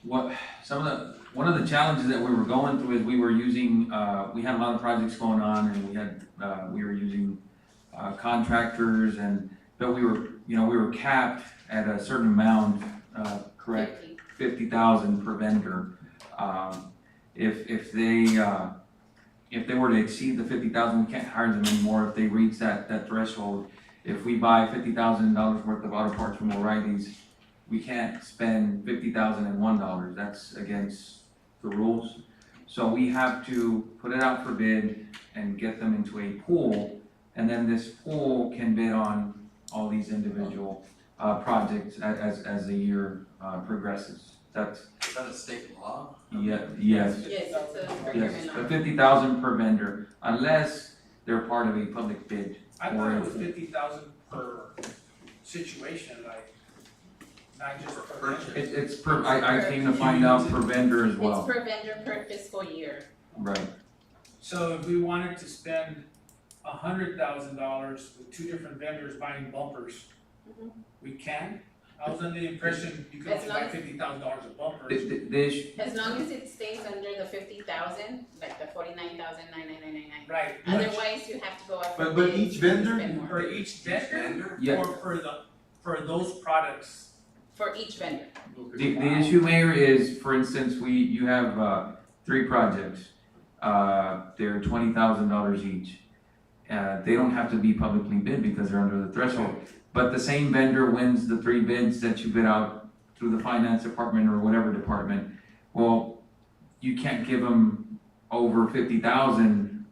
one of the challenges that we were going through is we were using, we had a lot of projects going on, and we were using contractors, but we were capped at a certain amount, correct? 50,000 per vendor. If they were to exceed the 50,000, we can't hire them anymore. If they reach that threshold, if we buy $50,000 worth of auto parts from O'Reilly's, we can't spend $50,001. That's against the rules. So we have to put it out for bid and get them into a pool, and then this pool can bid on all these individual projects as the year progresses. Is that a state law? Yes. Yes, it's a Yes, procurement but law. 50,000 per vendor, unless they're part of a public bid. I thought it was 50,000 per situation, like, not just per vendor. It's per, I came to find out per vendor as well. It's per vendor per fiscal year. Right. So if we wanted to spend $100,000 with 2 different vendors buying bumpers, we can? I was under the impression you could As only long buy as- $50,000 of bumpers. As long as it stays under the 50,000, like the 49,999. Right. Otherwise, you have to go out for But bids each to vendor? spend more. For each vendor? Yeah. Or for those products? For each vendor. The issue, Mayor, is, for instance, you have 3 projects. They're $20,000 each. They don't have to be publicly bid because they're under the threshold. But the same vendor wins the 3 bids that you bid out through the finance department or whatever department. Well, you can't give them over 50,000,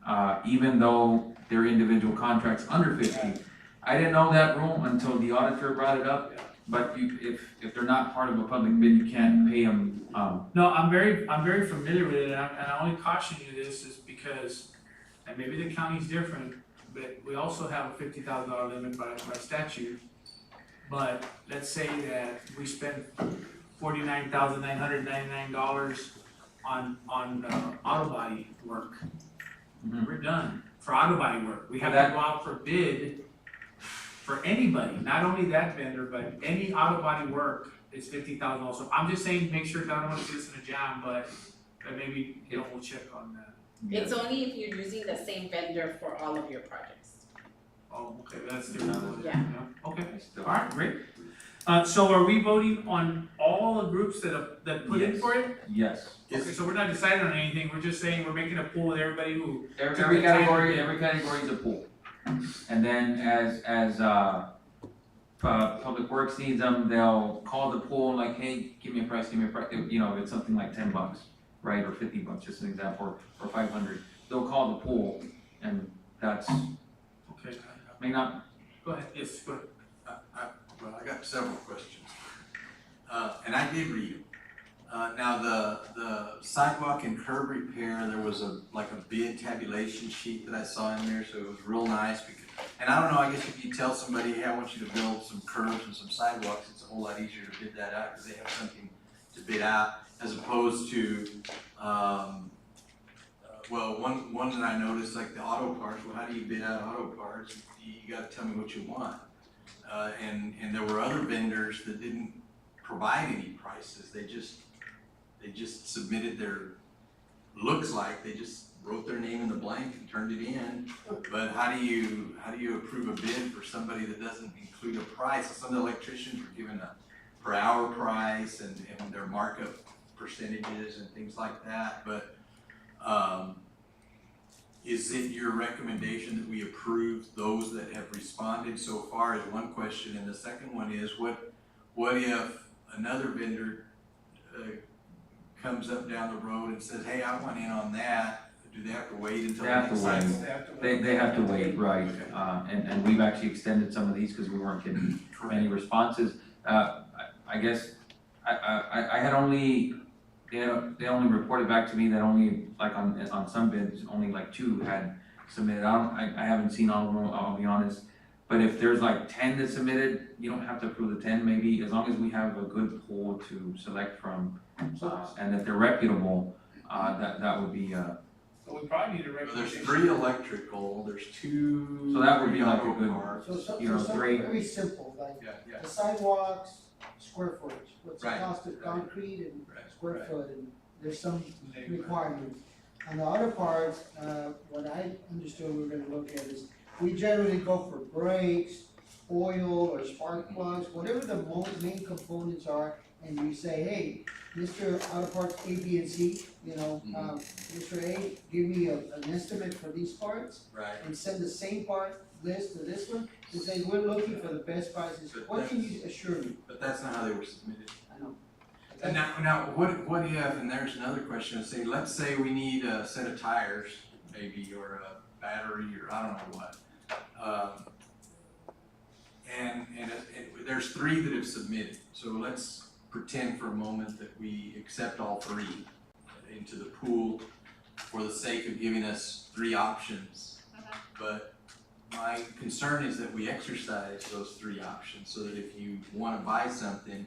even though they're individual contracts under 50. I didn't know that rule until the auditor brought it up. But if they're not part of a public bid, you can't pay them. No, I'm very familiar with it, and I only caution you this is because, and maybe the county's different, but we also have a $50,000 limit by statute. But let's say that we spend $49,999 on auto body work. We're done for auto body work. We have to go out for bid for anybody, not only that vendor, but any auto body work is 50,000 also. I'm just saying, make sure, I don't want to get us in a jam, but maybe we'll check on that. It's only if you're using the same vendor for all of your projects. Oh, okay, that's different. Yeah. Okay, alright, great. So are we voting on all the groups that put in for it? Yes. Okay, so we're not deciding on anything, we're just saying we're making a pool with everybody who. Every category is a pool. And then as Public Works needs them, they'll call the pool like, hey, give me a price, you know, if it's something like $10, right, or $50, just an example, or 500. They'll call the pool, and that's, Okay. may not. Go ahead, yes, go ahead. Well, I got several questions. And I did read them. Now, the sidewalk and curb repair, there was a bid tabulation sheet that I saw in there, so it was real nice. And I don't know, I guess if you tell somebody, hey, I want you to build some curbs and some sidewalks, it's a whole lot easier to bid that out because they have something to bid out as opposed to, well, one that I noticed, like the auto parts, well, how do you bid out auto parts? You gotta tell me what you want. And there were other vendors that didn't provide any prices, they just submitted their, looks like they just wrote their name in the blank and turned it in. But how do you approve a bid for somebody that doesn't include a price? Some of the electricians were given a per hour price and their markup percentages and things like that, but, is it your recommendation that we approve those that have responded so far is one question, and the second one is, what if another vendor, comes up down the road and says, hey, I want in on that, do they have to wait until They the have next to wait. cycle? They have to wait, right, and we've actually extended some of these because we weren't getting many responses. I guess, I had only, they only reported back to me that only, like on some bids, only like 2 had submitted. I haven't seen all of them, I'll be honest. But if there's like 10 that submitted, you don't have to approve the 10, maybe, as long as we have a good pool to select from, and that they're reputable, that would be, So we probably need a Well, there's recommendation. 3 electrical, there's 2. So that would be like a good- So you know, something 3. very simple, like Yeah. the sidewalks, square footage, what's the Right, cost of right. concrete and Right, square right. foot, and there's some requirements. On the other parts, what I understood we were gonna look at is, we generally go for brakes, oil, or spark plugs, whatever the main components are, and you say, hey, Mr. Auto Parts A, B, and C, Mr. A, give me an estimate for these parts, Right. and send the same part list to this one, and say, we're looking for the best prices, But what can you assure me? But that's not how they were submitted. I know. And now, what if, and there's another question, let's say we need a set of tires, maybe, or a battery, or I don't know what. And there's 3 that have submitted, so let's pretend for a moment that we accept all 3 into the pool for the sake of giving us 3 options. But my concern is that we exercise those 3 options, so that if you wanna buy something,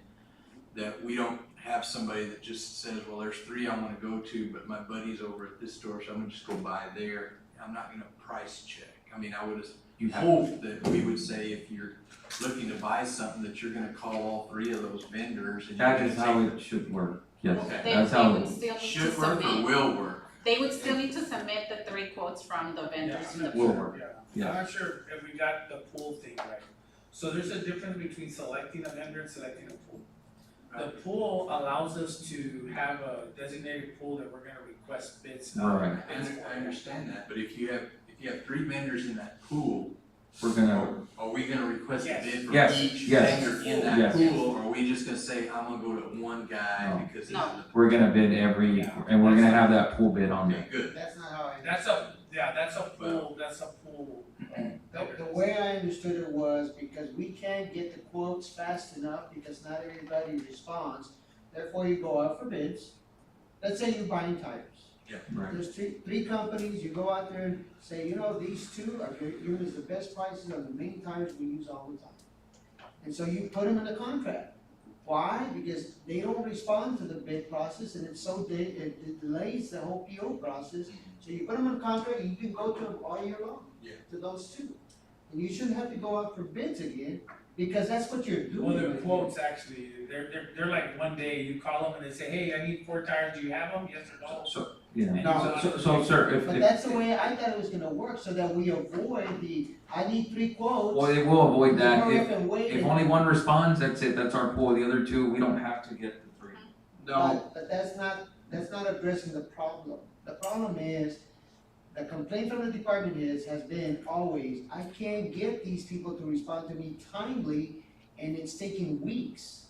that we don't have somebody that just says, well, there's 3 I wanna go to, but my buddy's over at this store, so I'm gonna just go buy there. I'm not gonna price check. I mean, I would hope that we would say, if you're looking to buy something, that you're gonna call all 3 of those vendors and you're That gonna is how take- it should work, yes, Okay. that's They how. would still need to Should work or submit, will work? they would still need to submit the 3 quotes from the vendors in the Will pool. work. I'm not sure if we got the pool thing right. So there's a difference between selecting a vendor and selecting a pool. The pool allows us to have a designated pool that we're gonna request bids. Right. I understand that, but if you have 3 vendors in that pool, We're gonna, are we gonna request a bid for Yes, each yes, vendor in that yes. pool? Or are we just gonna say, I'm gonna go to one guy because he's in the. we're gonna bid every, and we're gonna have that pool bid on there. Okay, good. That's not how I. That's a pool. The way I understood it was because we can't get the quotes fast enough because not everybody responds. Therefore, you go out for bids. Let's say you're buying tires. Yeah. Right. There's three companies, you go out there and say, these 2 are giving us the best prices on the main tires we use all the time. And so you put them in a contract. Why? Because they don't respond to the bid process, and it delays the whole PO process. So you put them in a contract, and you can go to them all year long. Yeah. To those 2. And you shouldn't have to go out for bids again, because that's what you're doing. Well, the right quotes actually, they're like one day, you call them and they say, hey, I need 4 tires, do you have them, yes or no? So, yeah, No. so, sir, if. But that's the way I thought it was gonna work, so that we avoid I need 3 quotes. Well, it will avoid that, We don't have to wait if and- only 1 responds, that's it, that's our pool, the other 2, we don't have to get the 3. But that's not addressing the problem. The problem is, the complaint from the department has been always, I can't get these people to respond to me timely, and it's taking weeks.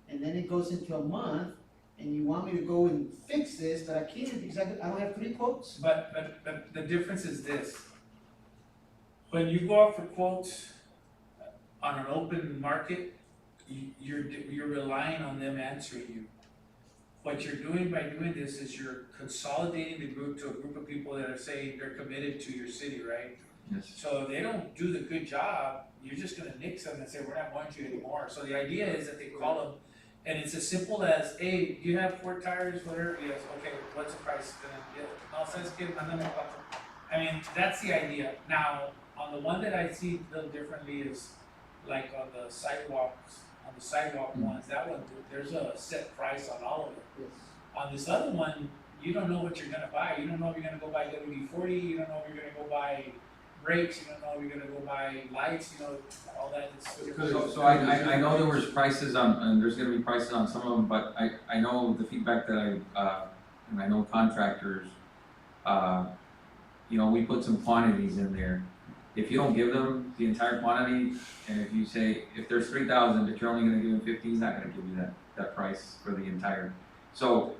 And then it goes into a month, and you want me to go and fix this, but I can't because I don't have 3 quotes. But the difference is this. When you go out for quotes on an open market, you're relying on them answering you. What you're doing by doing this is you're consolidating the group to a group of people that are saying they're committed to your city, right? Yes. So if they don't do the good job, you're just gonna nix them and say, we're not going to anymore. So the idea is that they call them, and it's as simple as, hey, do you have 4 tires, whatever? Yes, okay, what's the price? No, sabes que, mándame 4. I mean, that's the idea. Now, on the one that I see a little differently is, like on the sidewalk ones, that one, there's a set price on all of it. Yes. On this other one, you don't know what you're gonna buy. You don't know if you're gonna go buy WD-40, you don't know if you're gonna go buy brakes, you don't know if you're gonna go buy lights, all that. So I know there was prices on, and there's gonna be prices on some of them, but I know the feedback that and I know contractors, we put some quantities in there. If you don't give them the entire quantity, and if you say, if there's 3,000, but you're only gonna give them 50, he's not gonna give you that price for the entire. So,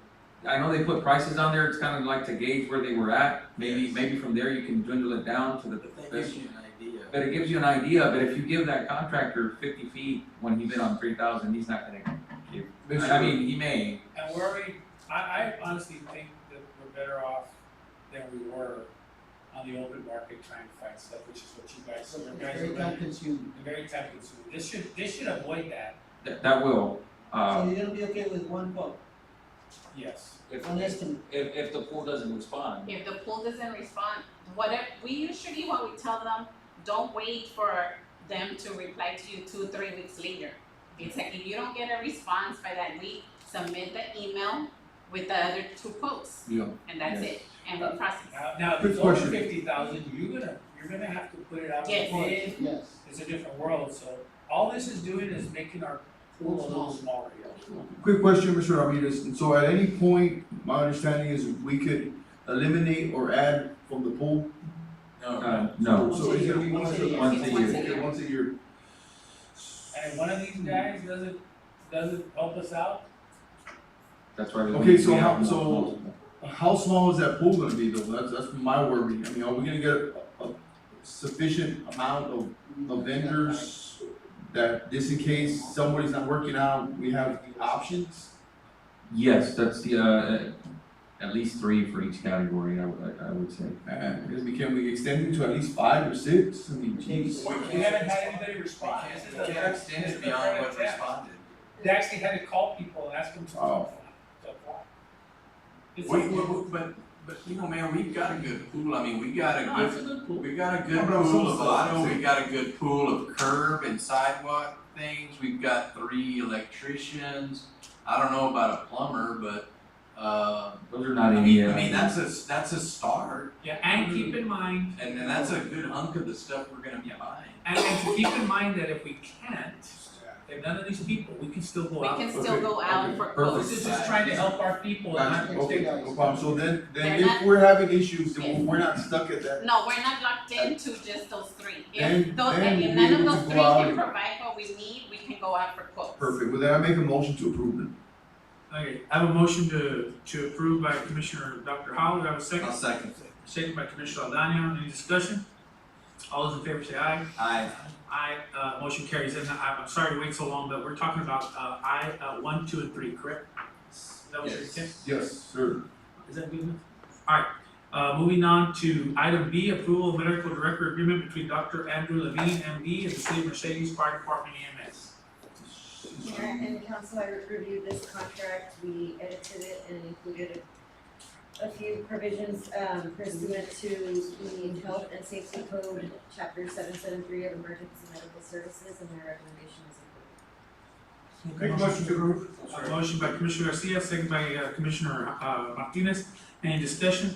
I know they put prices on there, it's kind of like to gauge where they were at, maybe from there you can dwindle it down to the. But that gives you an idea. But it gives you an idea, but if you give that contractor 50 feet when he bid on 3,000, he's not gonna give, I mean, he may. And we're already, I honestly think that we're better off than we were on the open market trying to find stuff, which is what you guys, So your it's guys very are time doing. consuming. Very time consuming. This should avoid that, That will, So you're gonna be okay with one quote, yes. one estimate? If the pool doesn't respond. If the pool doesn't respond, we usually, what we tell them, don't wait for them to reply to you 2-3 weeks later. It's like, if you don't get a response by that week, submit the email with the other 2 quotes, Yeah. and that's it, and we process. Now, if Quick it's over question. 50,000, you're gonna have to put it out Yes. for bid. Yes. It's a different world, so all this is doing is making our pool a little smaller. Quick question, Mr. Ramirez, and so at any point, my understanding is we could eliminate or add from the pool? No. So it's gonna be once a year? Once a year. Okay, once a year. And if one of these guys doesn't help us out, That's why we. Okay, so we have so multiple. how small is that pool gonna be though? That's my worry. I mean, are we gonna get a sufficient amount of vendors that just in case somebody's not working out, we have options? Yes, that's the, at least 3 for each category, I would say. And can we extend it to at least 5 or 6? I mean, geez. we haven't had anybody respond. This is We the can't first- extend this is it the beyond third what attempt. responded. They actually had to call people and ask them to Oh. apply. It's But man, we've got a good pool. I mean, we got a No, it's a good, good pool. we got a good No, but pool some of stuff, auto, too. we got a good pool of curb and sidewalk things. We've got 3 electricians. I don't know about a plumber, but, Those are not I in mean, yet. that's a start. Yeah, and keep in mind, And that's a good hunk of the stuff we're gonna be buying. and to keep in mind that if we can't, if none of these people, we can still go We out. can for- still go out okay, for perfect. quotes. This is just trying to help our people and not. Gotcha. Okay, no problem. So then They're if not- we're having issues, then Yes. we're not stuck at that. No, we're not locked into just those 3. Then- If those, then if we'll none be of able those to 3 go out can and- provide what we need, we can go out for quotes. Perfect. Well, then I make a motion to approve them. Okay, I have a motion to approve by Commissioner Dr. Howell, do I have a second? I'll second. Second by Commissioner Aldana, any discussion? All those in favor say aye. Aye. Aye, motion carries, and I'm sorry to wait so long, but we're talking about, 1, 2, and 3, correct? Is that what you're saying? Yes, sir. Is that good enough? Alright, moving on to item B, approval of medical director agreement between Dr. Andrew Levine, MD, and the City of Mercedes Fire Department EMS. Mayor and council, I reviewed this contract, we edited it and included a few provisions pursuant to the Health and Safety Code, Chapter 773 of Emergency Medical Services, and my recommendation is approved. Make a motion to approve. Motion by Commissioner Garcia, second by Commissioner Martinez, any discussion?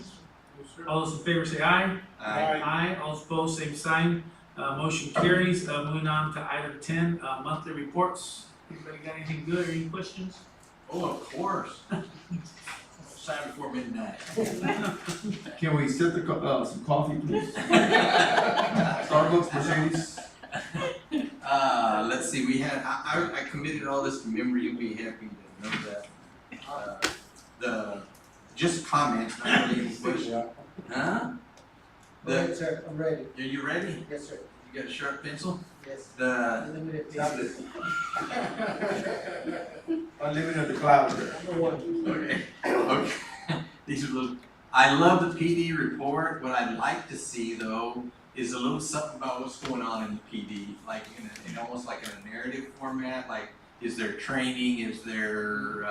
All those in favor say aye. Aye. Aye, all those opposed, same sign, motion carries, moving on to item 10, monthly reports. Anybody got anything good or any questions? Oh, of course. Time before midnight. Can we set some coffee, please? Starbucks, Mercedes. Let's see, we had, I committed all this to memory, you'll be happy to know that. Just comments, not really any questions. Huh? Go ahead, sir, I'm ready. Are you ready? Yes, sir. You got a sharp pencil? Yes. The, Tablet. Unlimited the cloud. Number 1. okay, okay. These are little, I love the PD report. What I'd like to see though is a little something about what's going on in the PD, like in almost like in a narrative format, like is there training, is there,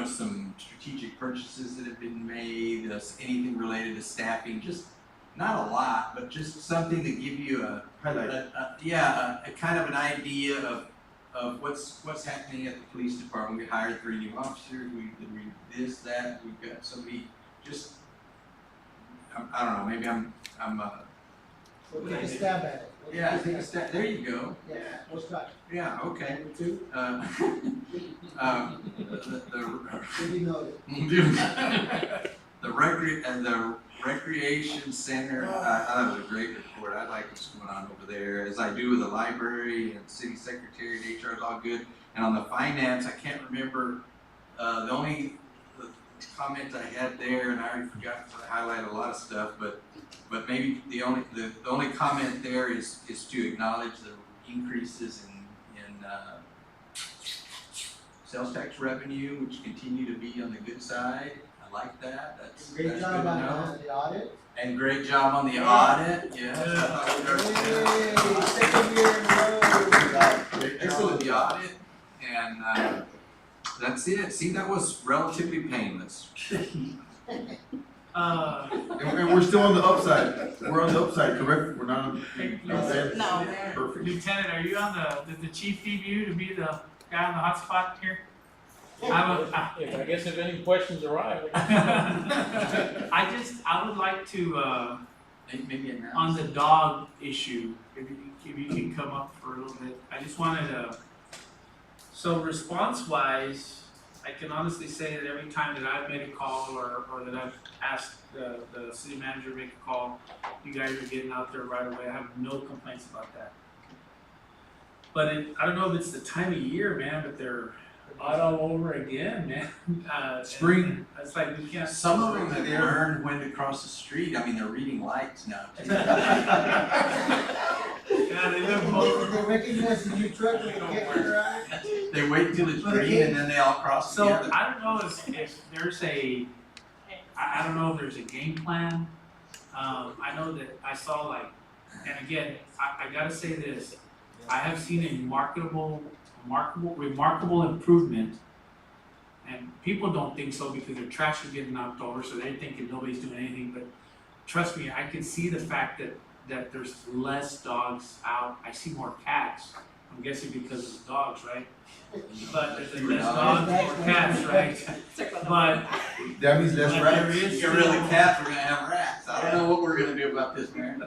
some strategic purchases that have been made, anything related to staffing, just not a lot, but just something to give you a kind of an idea of what's happening at the police department. We hired 3 new officers, we this, that, we've got somebody just, I don't know, maybe I'm We'll take a stab at it. yeah, take a step, there you go. Yeah, what's that? Yeah, okay. Number 2? The Duly noted. the recreation center, I thought it was a great report. I like what's going on over there, as I do with the library and city secretary and HR is all good. And on the finance, I can't remember, the only comment I had there, and I already forgot to highlight a lot of stuff, but maybe the only comment there is to acknowledge the increases in sales tax revenue, which continue to be on the good side. I like that. That's Great good job to on know. the audit. And great job on the audit, yes. Second year in a row. Great job on the audit, and that's it. See, that was relatively painless. And we're still on the upside. We're on the upside, correct? We're not on the downside? No. Perfect. Lieutenant, are you on the chief feed you to be the guy on the hot spot here? I guess if any questions arise. I would like to, Maybe on the dog issue, if you can come up for a little bit, I just wanted to, so response-wise, I can honestly say that every time that I've made a call or that I've asked the city manager to make a call, you guys are getting out there right away. I have no complaints about that. But I don't know if it's the time of year, man, but they're all over again, man. Spring. It's like we can't. Some of them have learned when to cross the street. I mean, they're reading lights now. Yeah, they live both. They recognize the new truck when they get here, right? They wait till it's green and then they all cross So together. I don't know if there's I don't know if there's a game plan. I know that I saw like, and again, I gotta say this, I have seen a remarkable improvement. And people don't think so because their trash is getting knocked over, so they're thinking nobody's doing anything, but trust me, I can see the fact that there's less dogs out. I see more cats. I'm guessing because of the dogs, right? But there's less dogs, more cats, right? But That means less but rats. there If is you're really cats, we're gonna have rats. I don't know what we're gonna do about this, man.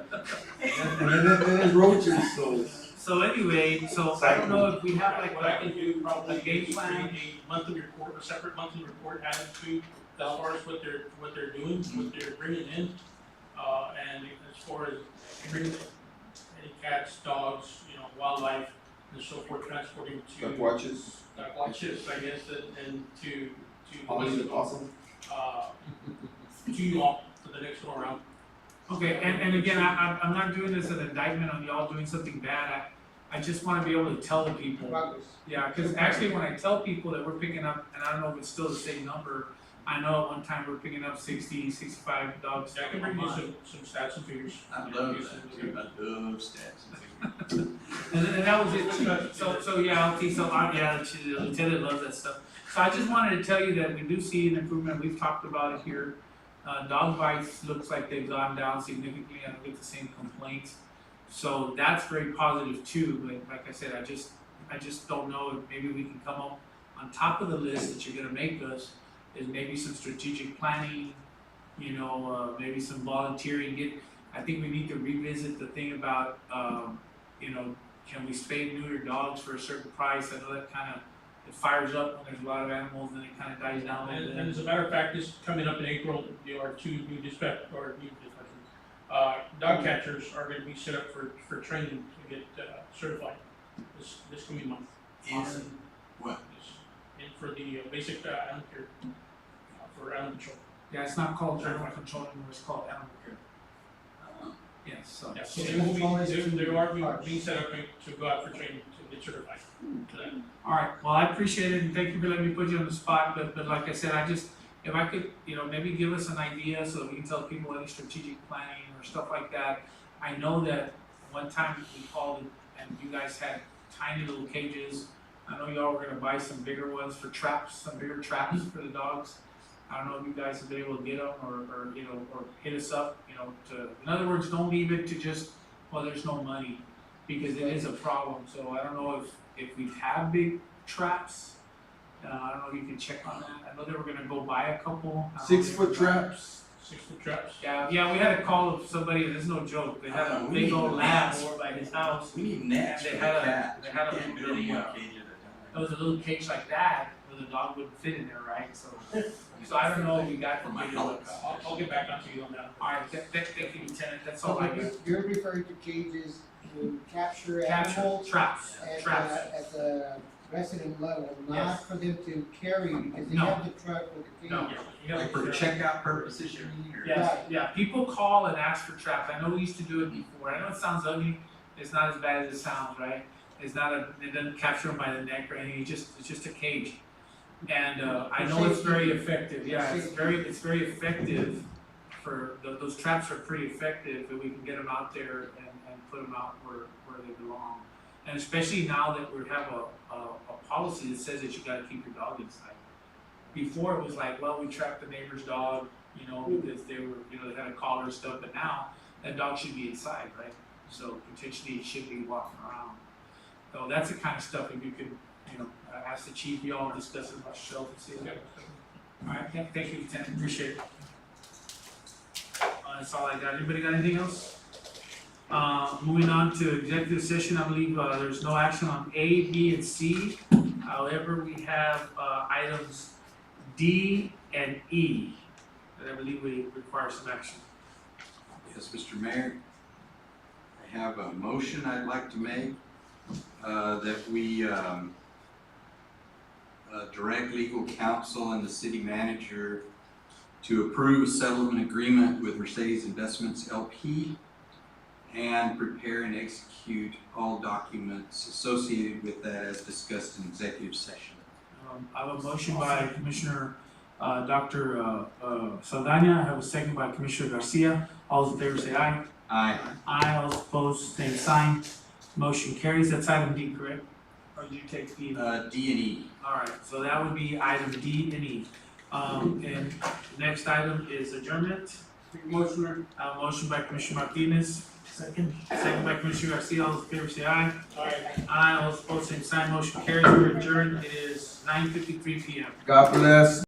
And then there's roaches, so. So anyway, so I don't know if we have like What I can do probably a game is plan. a monthly report, a separate monthly report added to as far as what they're doing, what they're bringing in. And as far as bringing any cats, dogs, wildlife and so forth, transporting to. Duck watches. Duck watches, I guess, and to. Always a possum. To you all for the next go around. Okay, and again, I'm not doing this as an indictment on y'all doing something bad. I just wanna be able to tell the people. Yeah, cause actually when I tell people that we're picking up, and I don't know if it's still the same number, I know at one time we're picking up 60, 65 dogs. I can bring you some stats and figures. I love that too. I love stats. And that was it too. So yeah, okay, so yeah, the lieutenant loves that stuff. So I just wanted to tell you that we do see an improvement. We've talked about it here. Dog bites looks like they've gone down significantly. I don't get the same complaints. So that's very positive too. But like I said, I just don't know if maybe we can come up on top of the list that you're gonna make us is maybe some strategic planning, maybe some volunteering. I think we need to revisit the thing about, can we spay and neuter dogs for a certain price? I know that it fires up when there's a lot of animals and it kind of dies down a little bit. And as a matter of fact, this coming up in April, there are 2 new dog catchers are going to be set up for training to get certified this coming month. What? And for the basic animal care, for animal control. Yeah, it's not called animal control anymore, it's called animal care. Yes, so. Yeah, so they are being set up to go out for training to get certified to that. All right, well, I appreciate it, and thank you for letting me put you on the spot, but like I said, if I could, maybe give us an idea so that we can tell people any strategic planning or stuff like that. I know that one time we called and you guys had tiny little cages. I know y'all were gonna buy some bigger ones for traps, some bigger traps for the dogs. I don't know if you guys have been able to get them or hit us up, in other words, don't leave it to just, well, there's no money, because it is a problem, so I don't know if we have big traps. I don't know if you can check on that, I know they were gonna go buy a couple. I don't know if they 6 foot were- traps. 6 foot traps? Yeah, we had a call of somebody, this is no joke, they had a We big need old lab nets. over by his house. We need nets And for they the had a- cats. they had a We can't do little it in one bitty, cage at a It was a little cage like that, where the dog wouldn't fit in there, right, so I don't know if we got For from my bigger helicopter. ones. I'll get back onto you on that. Alright, thank you, Lieutenant, that's all I got. You're referring to cages to capture Capture, animals traps, traps. at the resident level, Yes. not for them to carry, because they No. have the truck with the cage. No, you Like gotta- for checkout purposes, you mean, or? Yes, yeah, people call and ask for traps, I know we used to do it before, I know it sounds ugly, it's not as bad as it sounds, right? It doesn't capture them by the neck or anything, it's just a cage. And, I know it's very effective, yeah, it's very effective those traps are pretty effective, if we can get them out there and put them out where they belong. And especially now that we have a policy that says that you gotta keep your dog inside. Before it was like, well, we trapped the neighbor's dog, because they were, they had a collar and stuff, but now that dog should be inside, right? So potentially it should be walking around. So that's the kind of stuff if you could, ask the chief, we all discuss it about yourself and see. Alright, thank you, Lieutenant, appreciate it. That's all I got. Anybody got anything else? Moving on to executive session, I believe, there's no action on A, B, and C. However, we have, items D and E that I believe we require some action. Yes, Mr. Mayor, I have a motion I'd like to make, that we, direct legal counsel and the city manager to approve a settlement agreement with Mercedes Investments LP and prepare and execute all documents associated with that as discussed in executive session. I have a motion by Commissioner, Dr. Saldana, I have a second by Commissioner Garcia. All those in favor say aye. Aye. Aye, all those opposed, same sign. Motion carries. That's item D, correct? Or did you take D? D and E. Alright, so that would be item D and E. And the next item is adjournment. Motion. Motion by Commissioner Martinez. Second. Second by Commissioner Garcia. All those in favor say aye. Aye, all those opposed, same sign. Motion carries. We're adjourned. It is 9:53 p.m. God bless.